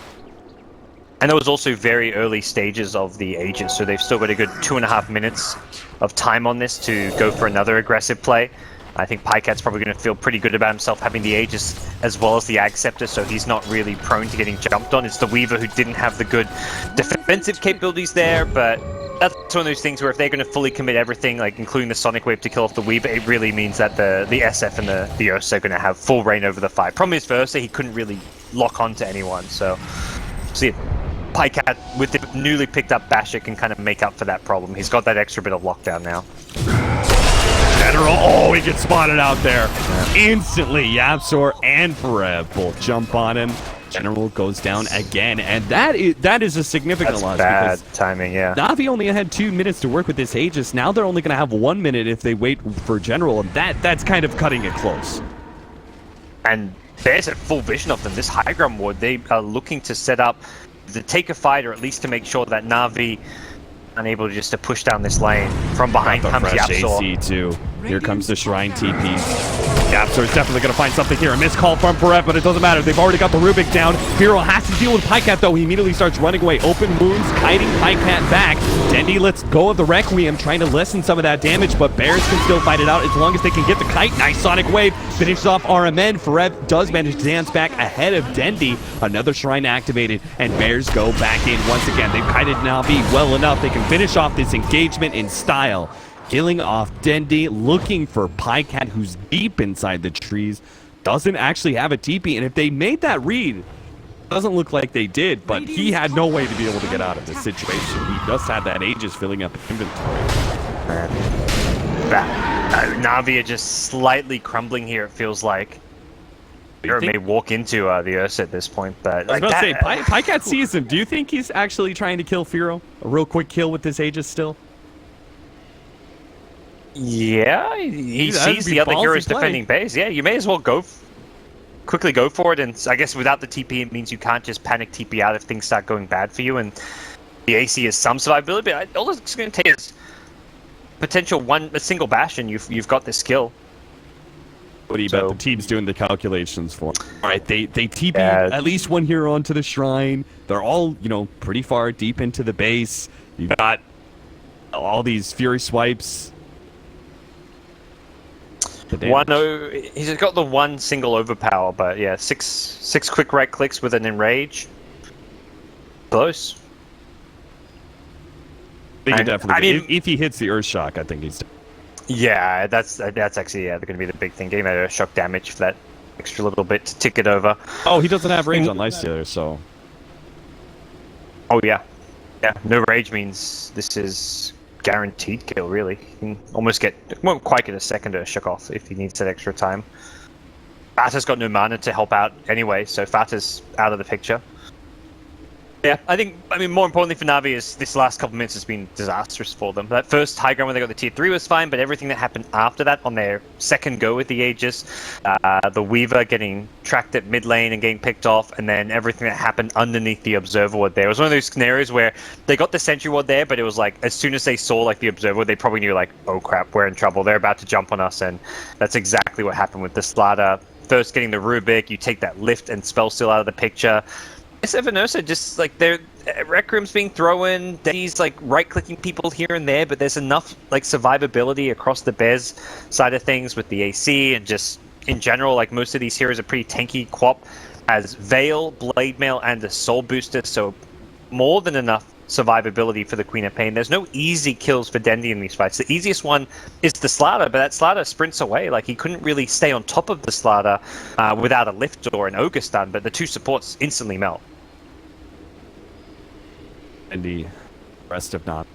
And there was also very early stages of the Aegis, so they've still got a good 2.5 minutes of time on this to go for another aggressive play. I think Pycat's probably going to feel pretty good about himself having the Aegis as well as the Ag Scepter, so he's not really prone to getting jumped on. It's the Weaver who didn't have the good defensive capabilities there, but that's one of those things where if they're going to fully commit everything, like including the Sonic Wave to kill off the Weaver, it really means that the SF and the Ursa are going to have full reign over the fight. Problem is for Ursa, he couldn't really lock on to anyone, so see if Pycat with the newly picked up Basher can kind of make up for that problem. He's got that extra bit of lockdown now. General, oh, he gets spotted out there. Instantly, YapzOr and Farev both jump on him. General goes down again, and that is a significant loss. That's bad timing, yeah. Navi only had 2 minutes to work with this Aegis. Now they're only going to have 1 minute if they wait for General, and that's kind of cutting it close. And Bears have full vision of them. This high ground ward, they are looking to set up to take a fight, or at least to make sure that Navi unable just to push down this lane. From behind comes YapzOr. AC too. Here comes the Shrine TP. Yapster is definitely going to find something here. A missed call from Perep, but it doesn't matter. They've already got the Rubik down. Firo has to deal with Pycat, though. He immediately starts running away. Open wounds, kiting Pycat back. Dendi lets go of the Requiem, trying to lessen some of that damage, but Bears can still fight it out as long as they can get the kite. Nice Sonic Wave. Finishes off RMN. Fereb does manage to dance back ahead of Dendi. Another Shrine activated, and Bears go back in once again. They've kited Navi well enough. They can finish off this engagement in style. Killing off Dendi, looking for Pycat, who's deep inside the trees. Doesn't actually have a TP, and if they made that read, doesn't look like they did, but he had no way to be able to get out of this situation. He just had that Aegis filling up inventory. Navi are just slightly crumbling here, it feels like. Or may walk into the Ursa at this point, but... I was about to say, Pycat sees him. Do you think he's actually trying to kill Firo? A real quick kill with this Aegis still? Yeah, he sees the other heroes defending base. Yeah, you may as well quickly go for it, and I guess without the TP, it means you can't just panic TP out if things start going bad for you, and the AC has some survivability, but all it's going to take is potential a single bash, and you've got this skill. What do you bet the team's doing the calculations for? All right, they TP at least one hero onto the Shrine. They're all, pretty far deep into the base. You've got all these Fury swipes. He's got the one single overpower, but yeah, six quick right clicks with an enrage. Close. I think definitely. If he hits the Earth Shock, I think he's. Yeah, that's actually going to be the big thing. Getting that Earth Shock damage for that extra little bit to tick it over. Oh, he doesn't have rage on Lifestealer, so. Oh yeah, no rage means this is guaranteed kill, really. You can won't quite get a second to shook off if he needs that extra time. Fata's got no mana to help out anyway, so Fata's out of the picture. Yeah, I mean, more importantly for Navi is this last couple minutes has been disastrous for them. That first high ground when they got the tier 3 was fine, but everything that happened after that on their second go with the Aegis, the Weaver getting tracked at mid lane and getting picked off, and then everything that happened underneath the Observer Ward there. It was one of those scenarios where they got the Sentry Ward there, but it was like, as soon as they saw the Observer Ward, they probably knew oh crap, we're in trouble. They're about to jump on us, and that's exactly what happened with the Slaughter. First getting the Rubik, you take that Lift and Spell Steal out of the picture. Sevenosa just their Rec Room's being thrown, he's right-clicking people here and there, but there's enough survivability across the Bez side of things with the AC, and just in general, most of these heroes are pretty tanky. Quap has Veil, Blade Mail, and a Soul Booster, so more than enough survivability for the Queen of Pain. There's no easy kills for Dendi in these fights. The easiest one is the Slaughter, but that Slaughter sprints away. He couldn't really stay on top of the Slaughter without a Lift or an Ogre stun, but the two supports instantly melt. And the rest of not.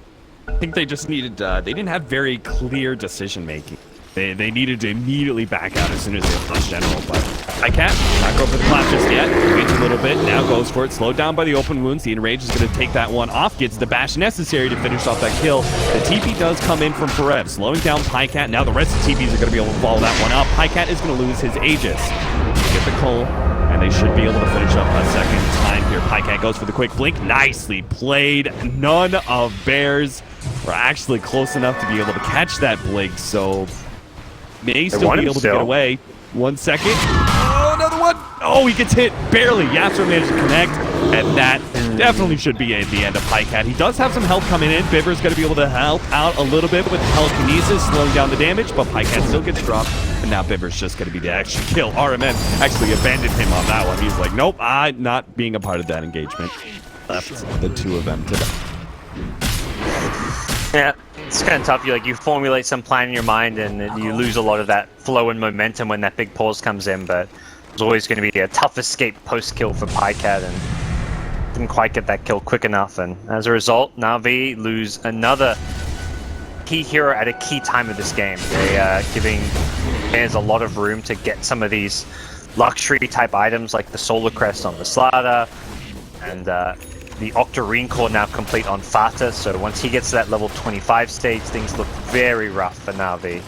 I think they just needed, they didn't have very clear decision making. They needed to immediately back out as soon as they flushed General, but I can't not go for the clap just yet. Waits a little bit, now goes for it. Slowed down by the open wounds. The Enrage is going to take that one off, gets the bash necessary to finish off that kill. The TP does come in from Pereb, slowing down Pycat. Now the rest of the TPs are going to be able to follow that one up. Pycat is going to lose his Aegis. Get the Cull, and they should be able to finish up a second time here. Pycat goes for the quick blink. Nicely played. None of Bears were actually close enough to be able to catch that blink, so may still be able to get away. 1 second. Oh, another one. Oh, he gets hit barely. Yasser managed to connect, and that definitely should be at the end of Pycat. He does have some health coming in. Biver's going to be able to help out a little bit with telekinesis, slowing down the damage, but Pycat still gets dropped, and now Biver's just going to be the extra kill. RMN actually abandoned him on that one. He's like, nope, I'm not being a part of that engagement. Left the two of them today. Yeah, it's kind of tough. You formulate some plan in your mind, and you lose a lot of that flow and momentum when that big pause comes in. But it's always going to be a tough escape post-kill for Pycat, and didn't quite get that kill quick enough. And as a result, Navi lose another key hero at a key time of this game. They are giving fans a lot of room to get some of these luxury-type items like the Solar Crest on the Slaughter, and the Octarine Core now complete on Fata, so once he gets to that level 25 stage, things look very rough for Navi.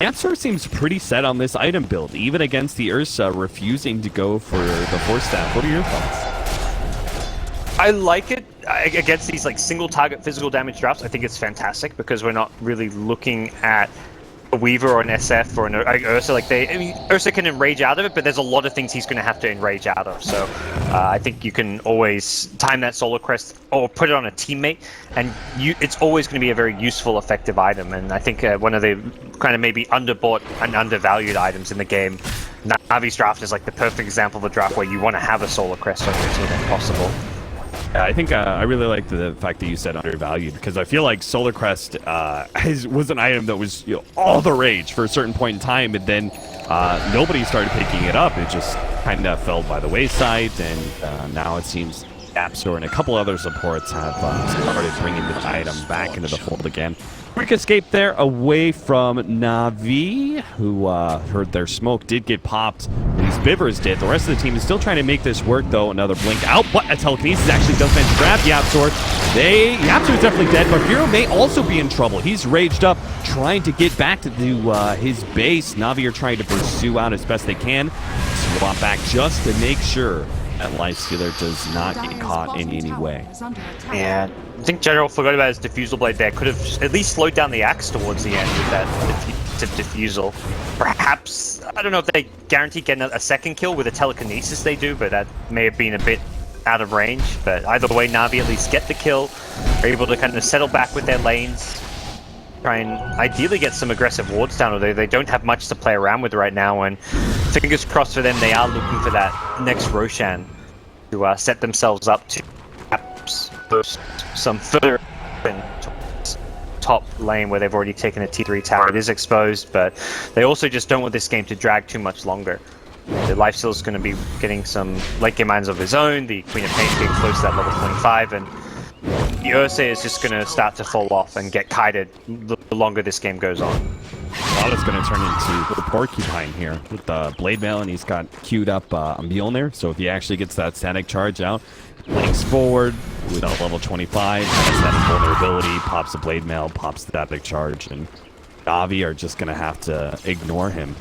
Answer seems pretty set on this item build, even against the Ursa refusing to go for the Force Staff. What are your thoughts? I like it against these single target physical damage drops. I think it's fantastic because we're not really looking at a Weaver or an SF or an Ursa, like Ursa can enrage out of it, but there's a lot of things he's going to have to enrage out of. So I think you can always time that Solar Crest or put it on a teammate, and it's always going to be a very useful, effective item. And I think one of the kind of maybe underbought and undervalued items in the game, Navi's draft is like the perfect example of a draft where you want to have a Solar Crest on your team if possible. I think I really like the fact that you said undervalued, because I feel like Solar Crest was an item that was all the rage for a certain point in time, and then nobody started picking it up. It just kind of fell by the wayside, and now it seems Appstore and a couple other supports have started bringing the item back into the fold again. Quick escape there away from Navi, who heard their smoke, did get popped. At least Bivers did. The rest of the team is still trying to make this work, though. Another blink out, but a telekinesis actually does manage to grab Yapsor. Yapsor is definitely dead, but Hero may also be in trouble. He's raged up, trying to get back to his base. Navi are trying to pursue out as best they can. Swap back just to make sure that Lifestealer does not get caught in any way. Yeah, I think General forgot about his Diffusal Blade there. Could have at least slowed down the Axe towards the end with that Diffusal. Perhaps, I don't know if they guarantee getting a second kill with a Telekinesis they do, but that may have been a bit out of range. But either way, Navi at least get the kill. Are able to kind of settle back with their lanes. Try and ideally get some aggressive wards down, although they don't have much to play around with right now, and fingers crossed for them, they are looking for that next Roshan to set themselves up to perhaps push some further top lane where they've already taken a T3 tower. It is exposed, but they also just don't want this game to drag too much longer. The Lifesteal is going to be getting some late game items of his own, the Queen of Pain being close to that level 25, and the Ursa is just going to start to fall off and get kited the longer this game goes on. Lada's going to turn into the Porcupine here with the Blade Mail, and he's got queued up a Mjolnir, so if he actually gets that static charge out, links forward with a level 25, has that vulnerability, pops the Blade Mail, pops the static charge, and Navi are just going to have to ignore him.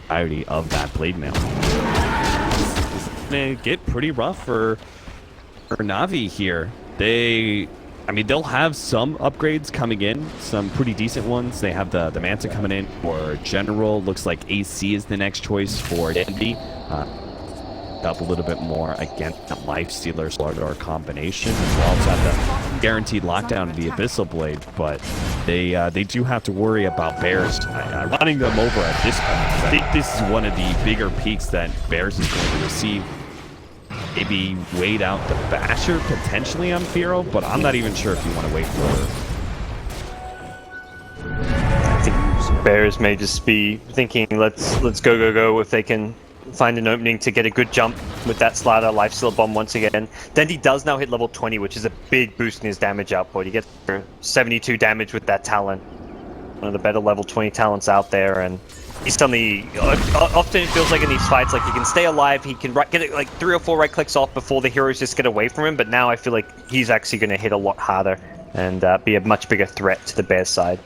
Entirety of that Blade Mail. It's going to get pretty rough for Navi here. They'll have some upgrades coming in, some pretty decent ones. They have the Manta coming in for General. Looks like AC is the next choice for Dandy. Up a little bit more against the Lifestealer Slardar combination. They also have the guaranteed lockdown of the Abyssal Blade, but they do have to worry about Bears running them over at this point. I think this is one of the bigger peaks that Bears is going to receive. Maybe wait out the Basher potentially on Firo, but I'm not even sure if you want to wait for her. I think Bears may just be thinking, let's go if they can find an opening to get a good jump with that Slardar Lifesteal Bomb once again. Dendy does now hit level 20, which is a big boost in his damage output. He gets 72 damage with that talent. One of the better level 20 talents out there, and he's done the... often it feels like in these fights, like he can stay alive, he can get it like 3 or 4 right clicks off before the heroes just get away from him, but now I feel like he's actually going to hit a lot harder and be a much bigger threat to the Bears side.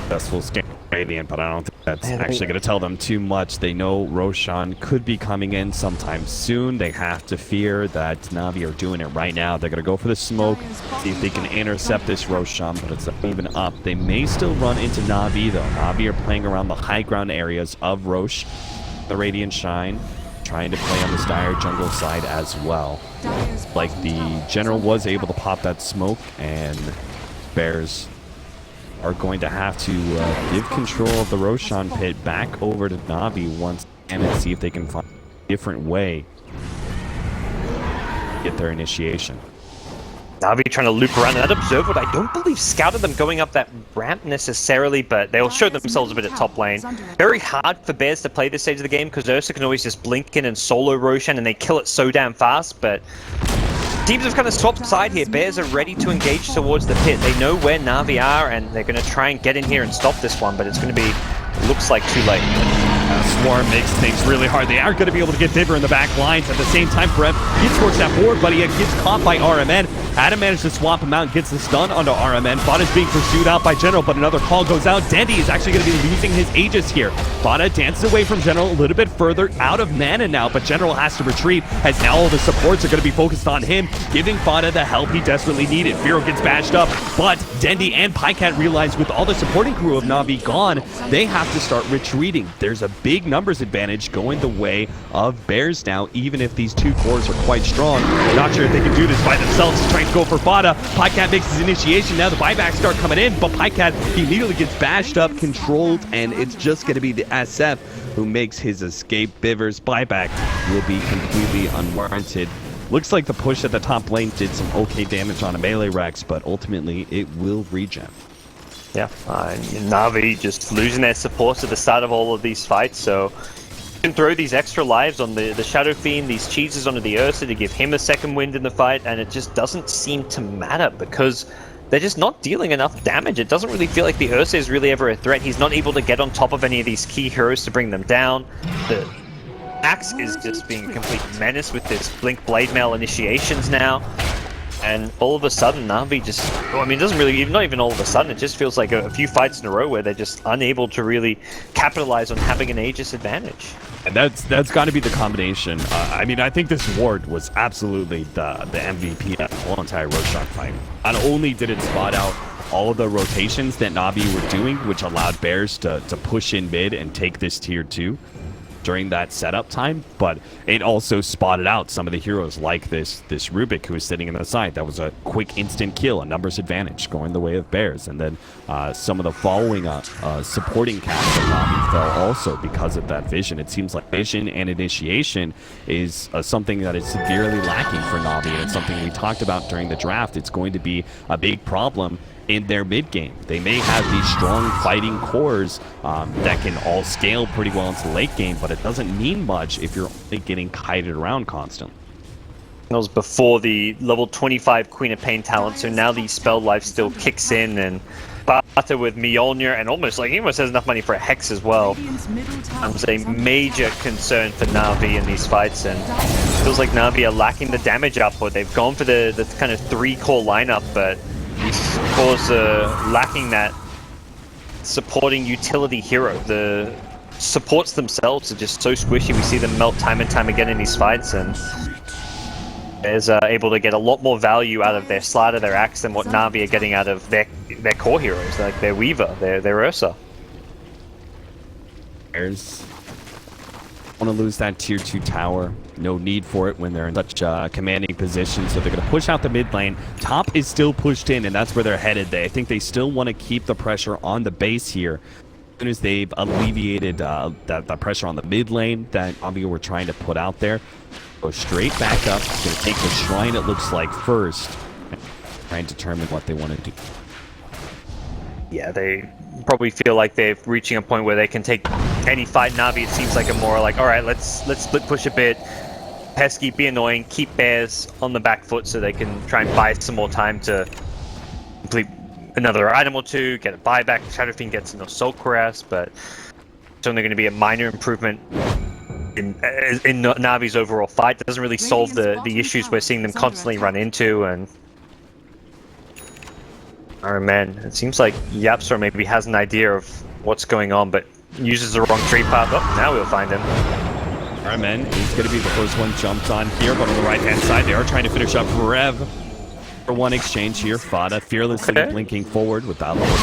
Successful Scandinavian, but I don't think that's actually going to tell them too much. They know Roshan could be coming in sometime soon. They have to fear that Navi are doing it right now. They're going to go for the smoke, see if they can intercept this Roshan, but it's not even up. They may still run into Navi, though. Navi are playing around the high ground areas of Roche, the Radiant Shine, trying to play on the Dire jungle side as well. Like the General was able to pop that smoke, and Bears are going to have to give control of the Roshan pit back over to Navi once again and see if they can find a different way to get their initiation. Navi trying to loop around that Observer. I don't believe scouted them going up that ramp necessarily, but they'll show themselves a bit at top lane. Very hard for Bears to play this stage of the game because Ursa can always just blink in and solo Roshan and they kill it so damn fast, but teams have kind of swapped side here. Bears are ready to engage towards the pit. They know where Navi are, and they're going to try and get in here and stop this one, but it's going to be, looks like, too late. Swarm makes things really hard. They aren't going to be able to get Bibber in the back lines at the same time. Breb gets towards that board, but he gets caught by RMN. Adam managed to swap him out and gets the stun onto RMN. Fada is being pursued out by General, but another call goes out. Dandy is actually going to be losing his Aegis here. Fada dances away from General a little bit further out of mana now, but General has to retreat as now all the supports are going to be focused on him, giving Fada the help he desperately needed. Firo gets bashed up, but Dendi and Pycat realize with all the supporting crew of Navi gone, they have to start retreating. There's a big numbers advantage going the way of Bears now, even if these two cores are quite strong. Not sure if they can do this by themselves. Trying to go for Fada. Pycat makes his initiation. Now the buybacks start coming in, but Pycat immediately gets bashed up, controlled, and it's just going to be the SF who makes his escape. Biver's buyback will be completely unwarranted. Looks like the push at the top lane did some okay damage on a melee Rex, but ultimately it will regen. Yeah, Navi just losing their supports at the start of all of these fights, so you can throw these extra lives on the Shadow Fiend, these cheeses onto the Ursa to give him a second wind in the fight, and it just doesn't seem to matter because they're just not dealing enough damage. It doesn't really feel like the Ursa is really ever a threat. He's not able to get on top of any of these key heroes to bring them down. The Axe is just being a complete menace with this Blink Blade Mail initiations now. And all of a sudden, Navi just... I mean, it doesn't really... Not even all of a sudden, it just feels like a few fights in a row where they're just unable to really capitalize on having an Aegis advantage. And that's got to be the combination. I mean, I think this ward was absolutely the MVP of the whole entire Roshan fight. Not only did it spot out all of the rotations that Navi were doing, which allowed Bears to push in mid and take this tier 2 during that setup time, but it also spotted out some of the heroes like this Rubik who was sitting in the side. That was a quick instant kill, a numbers advantage going the way of Bears. And then some of the following supporting cast of Navi fell also because of that vision. It seems like vision and initiation is something that is severely lacking for Navi, and it's something we talked about during the draft. It's going to be a big problem in their mid game. They may have these strong fighting cores that can all scale pretty well into the late game, but it doesn't mean much if you're only getting kited around constantly. That was before the level 25 Queen of Pain talent, so now the spell life still kicks in, and Barter with Mjolnir, and he almost has enough money for a Hex as well. That was a major concern for Navi in these fights, and it feels like Navi are lacking the damage output. They've gone for the kind of 3-core lineup, but these cores are lacking that supporting utility hero. The supports themselves are just so squishy. We see them melt time and time again in these fights, and Bears are able to get a lot more value out of their Slider, their Axe, than what Navi are getting out of their core heroes, like their Weaver, their Ursa. Bears want to lose that tier 2 tower. No need for it when they're in such a commanding position, so they're going to push out the mid lane. Top is still pushed in, and that's where they're headed. I think they still want to keep the pressure on the base here. As soon as they've alleviated that pressure on the mid lane that Navi were trying to put out there, go straight back up. Going to take the shrine, it looks like, first, and try and determine what they want to do. Yeah, they probably feel like they're reaching a point where they can take any fight. Navi, it seems like a more like, all right, let's split push a bit, pesky, be annoying, keep Bears on the back foot so they can try and buy some more time to complete another item or two, get a buyback. Shadow Fiend gets an Assault Cuirass, but it's only going to be a minor improvement in Navi's overall fight. It doesn't really solve the issues we're seeing them constantly run into. And oh man, it seems like Yapsor maybe has an idea of what's going on, but uses the wrong tree path. Oh, now we'll find him. Remen is going to be the first one jumped on here, but on the right-hand side, they are trying to finish up Rev for one exchange here. Fada fearlessly blinking forward with that level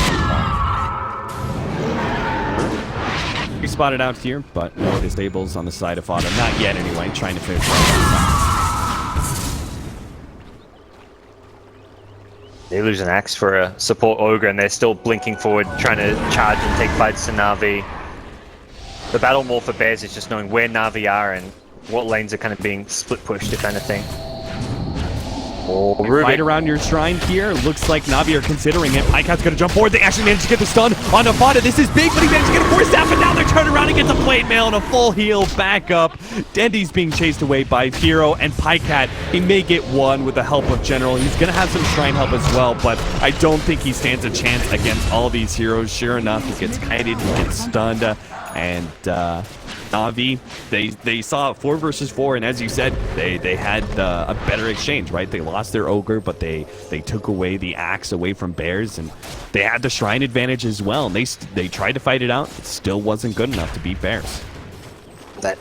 2. He spotted out here, but no disables on the side of Fada. Not yet, anyway. Trying to finish They lose an Axe for a support Ogre, and they're still blinking forward, trying to charge and take fights to Navi. The battle more for Bears is just knowing where Navi are and what lanes are kind of being split pushed, if anything. Oh, right around your shrine here. Looks like Navi are considering it. Pycat's going to jump forward. They actually managed to get the stun on Fada. This is big, but he managed to get a force staff, and now they're turning around and gets a blade mail and a full heal back up. Dendi's being chased away by Firo and Pycat. He may get one with the help of General. He's going to have some shrine help as well, but I don't think he stands a chance against all these heroes. Sure enough, he gets kited, he gets stunned, and Navi, they saw 4 versus 4, and as you said, they had a better exchange, right? They lost their ogre, but they took away the axe away from bears, and they had the shrine advantage as well. And they tried to fight it out. It still wasn't good enough to beat bears. That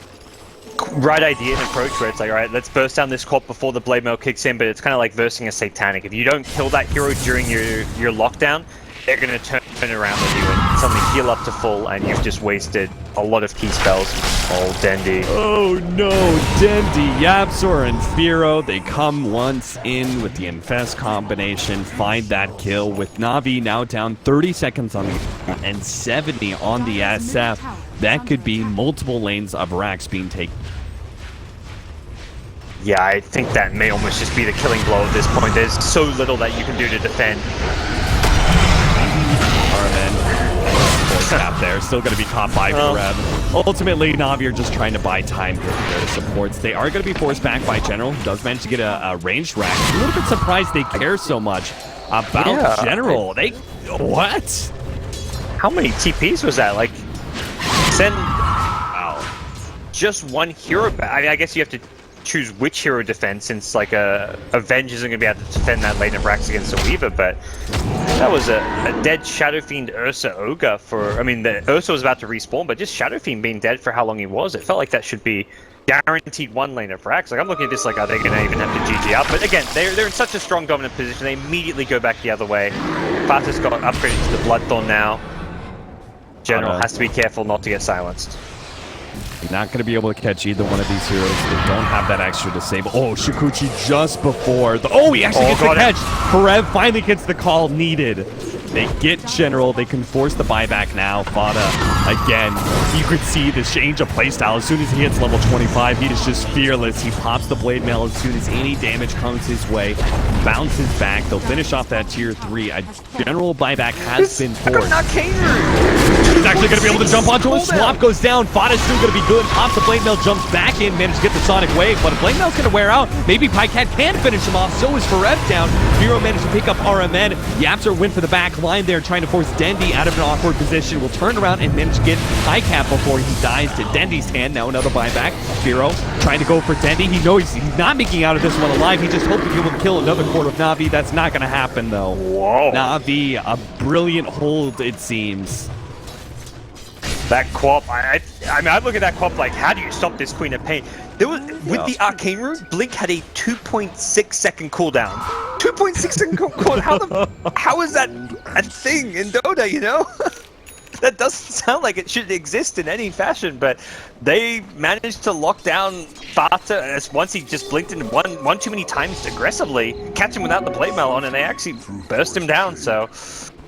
right idea and approach where it's like, all right, let's burst down this corp before the blade mail kicks in, but it's kind of like versing a satanic. If you don't kill that hero during your lockdown, they're going to turn around on you and suddenly heal up to full, and you've just wasted a lot of key spells. Oh, Dendi. Oh no, Dendi, Yapzor, and Firo, they come once in with the Infest combination, find that kill, with Navi now down 30 seconds on the and 70 on the SF. That could be multiple lanes of racks being taken. Yeah, I think that may almost just be the killing blow at this point. There's so little that you can do to defend. Snap there, still going to be caught by Reb. Ultimately, Navi are just trying to buy time here for their supports. They are going to be forced back by General. Does manage to get a ranged rack. A little bit surprised they care so much about General. What? How many TPs was that? Like, send just one hero back. I mean, I guess you have to choose which hero defense, since like Avenge isn't going to be able to defend that lane of racks against a Weaver, but that was a dead Shadow Fiend Ursa Ogre for, I mean, the Ursa was about to respawn, but just Shadow Fiend being dead for how long he was, it felt like that should be guaranteed one lane of racks. Like, I'm looking at this like, are they going to even have to GG up? But again, they're in such a strong dominant position, they immediately go back the other way. Fata's got upgraded to the Bloodthorn now. General has to be careful not to get silenced. Not going to be able to catch either one of these heroes. They don't have that extra disable. Oh, Shukuchi just before the... Oh, he actually gets the catch. Karev finally gets the call needed. They get General. They can force the buyback now. Fata, again, you could see the change of playstyle. As soon as he hits level 25, he is just fearless. He pops the Blade Mail as soon as any damage comes his way. Bounces back. They'll finish off that tier 3. A General buyback has been forced. He's actually going to be able to jump onto him. Swap goes down. Fata's still going to be good. Pops the Blade Mail, jumps back in, manages to get the Sonic Wave, but a Blade Mail's going to wear out. Maybe Pycat can finish him off. So is Farev down. Firo managed to pick up RMN. Yapzor went for the back line there, trying to force Dendi out of an awkward position. Will turn around and manage to get Pycat before he dies to Dendi's hand. Now another buyback. Firo trying to go for Dendi. He knows he's not making out of this one alive. He just hoped to be able to kill another core of Navi. That's not going to happen, though. Whoa. Navi, a brilliant hold, it seems. That Quap, I mean, I look at that Quap like, how do you stop this Queen of Pain? There was, with the Arcane Rune, Blink had a 2.6 second cooldown. 2.6 second cooldown? How is that a thing in Dota, you know? That doesn't sound like it should exist in any fashion, but they managed to lock down Fata as once he just blinked in one too many times aggressively, catch him without the Blade Mail on, and they actually burst him down, so...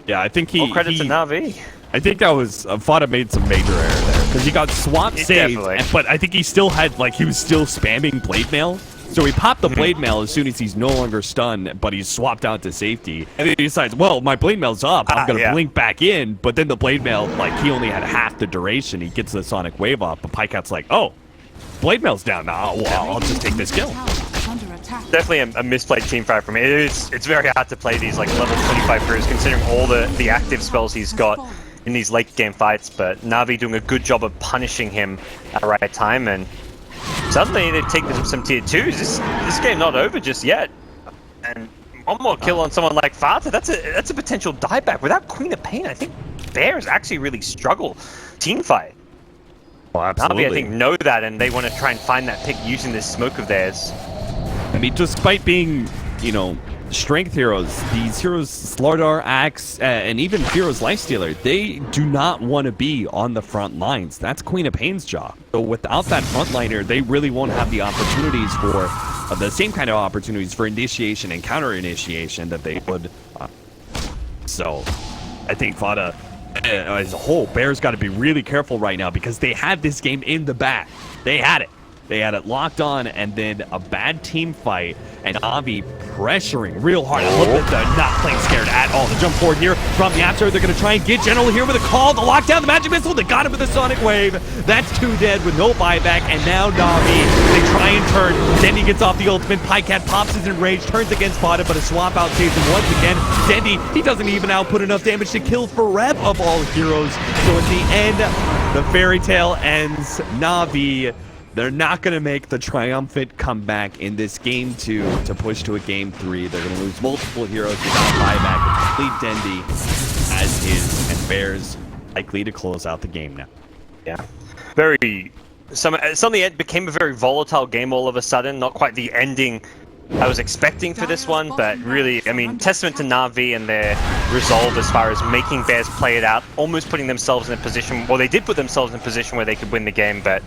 Yeah, I think all credit to Navi. I think that was Fata made some major error there because he got swap saved, but I think he still had he was still spamming Blade Mail. So he popped the Blade Mail as soon as he's no longer stunned, but he's swapped out to safety. And then he decides, well, my Blade Mail's up, I'm gonna blink back in. But then the Blade Mail, he only had half the duration. He gets the Sonic Wave off, but Pycat's like, oh, Blade Mail's down now. Well, I'll just take this kill. Definitely a misplayed teamfight for me. It's very hard to play these level 25 heroes considering all the active spells he's got in these late game fights, but Navi doing a good job of punishing him at the right time, and suddenly they take some tier 2s. This game not over just yet, and one more kill on someone like Fata, that's a potential dieback. Without Queen of Pain, I think Bears actually really struggle team fight. Oh, absolutely. Navi, I think, know that, and they want to try and find that pick using this smoke of theirs. I mean, despite being, strength heroes, these heroes, Slardar, Axe, and even Firo's Lifestealer, they do not want to be on the front lines. That's Queen of Pain's job. So without that frontliner, they really won't have the opportunities for the same kind of opportunities for initiation and counter initiation that they would. So I think Fata, as a whole, Bears got to be really careful right now because they had this game in the bag. They had it. They had it locked on, and then a bad team fight, and Navi pressuring real hard. I love that they're not playing scared at all. The jump forward here from the Apsar. They're going to try and get General here with a call. The lockdown, the magic missile. They got him with the sonic wave. That's 2 dead with no buyback, and now Navi, they try and turn. Dendi gets off the ultimate. Pycat pops his enraged, turns against Spotted, but a swap out saves him once again. Dendi, he doesn't even output enough damage to kill Fareb of all heroes. So at the end, the fairy tale ends. Navi, they're not going to make the triumphant comeback in this game 2 to push to a game 3. They're going to lose multiple heroes without buyback. Complete Dendi as is, and Bears likely to close out the game now. Yeah. Very... Suddenly it became a very volatile game all of a sudden. Not quite the ending I was expecting for this one, but really, I mean, testament to Navi and their resolve as far as making Bears play it out, almost putting themselves in a position, well, they did put themselves in a position where they could win the game, but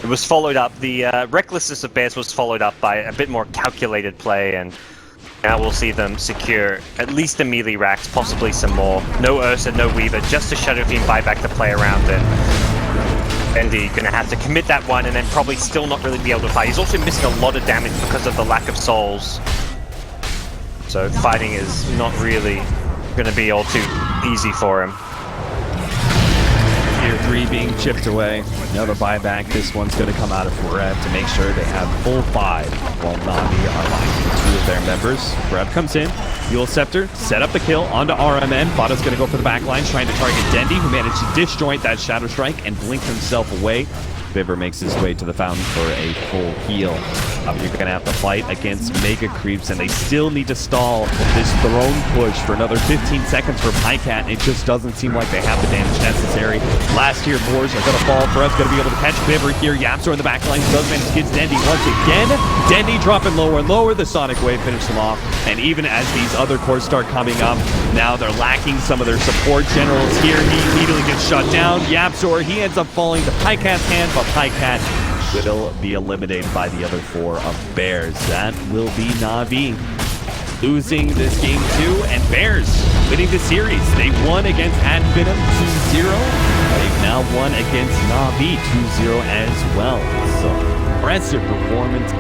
it was followed up. The recklessness of Bears was followed up by a bit more calculated play, and now we'll see them secure at least the melee racks, possibly some more. No Ursa, no Weaver, just a Shadow Fiend buyback to play around it. Dendi gonna have to commit that one and then probably still not really be able to fight. He's also missing a lot of damage because of the lack of souls. So fighting is not really gonna be all too easy for him. Tier 3 being chipped away. Another buyback. This one's going to come out of Fareb to make sure they have full 5 while Navi are locking 2 of their members. Fareb comes in. Dual Scepter, set up the kill onto RMN. Vada's going to go for the backline, trying to target Dendi, who managed to disjoint that Shadow Strike and blink himself away. Bibber makes his way to the fountain for a full heal. You're going to have to fight against Mega Creeps, and they still need to stall this throne push for another 15 seconds for Pycat. It just doesn't seem like they have the damage necessary. Last tier boars are going to fall. Fareb's going to be able to catch Bibber here. Yapster in the backline does manage to get Dendi once again. Dendi dropping lower and lower. The Sonic Wave finishes him off. And even as these other cores start coming up, now they're lacking some of their support generals here. He immediately gets shut down. Yapsor, he ends up falling to Pycat's hand, but Pycat will be eliminated by the other 4 of Bears. That will be Navi losing this game 2, and Bears winning the series. They won against Advenom 2-0. They've now won against Navi 2-0 as well. So impressive performance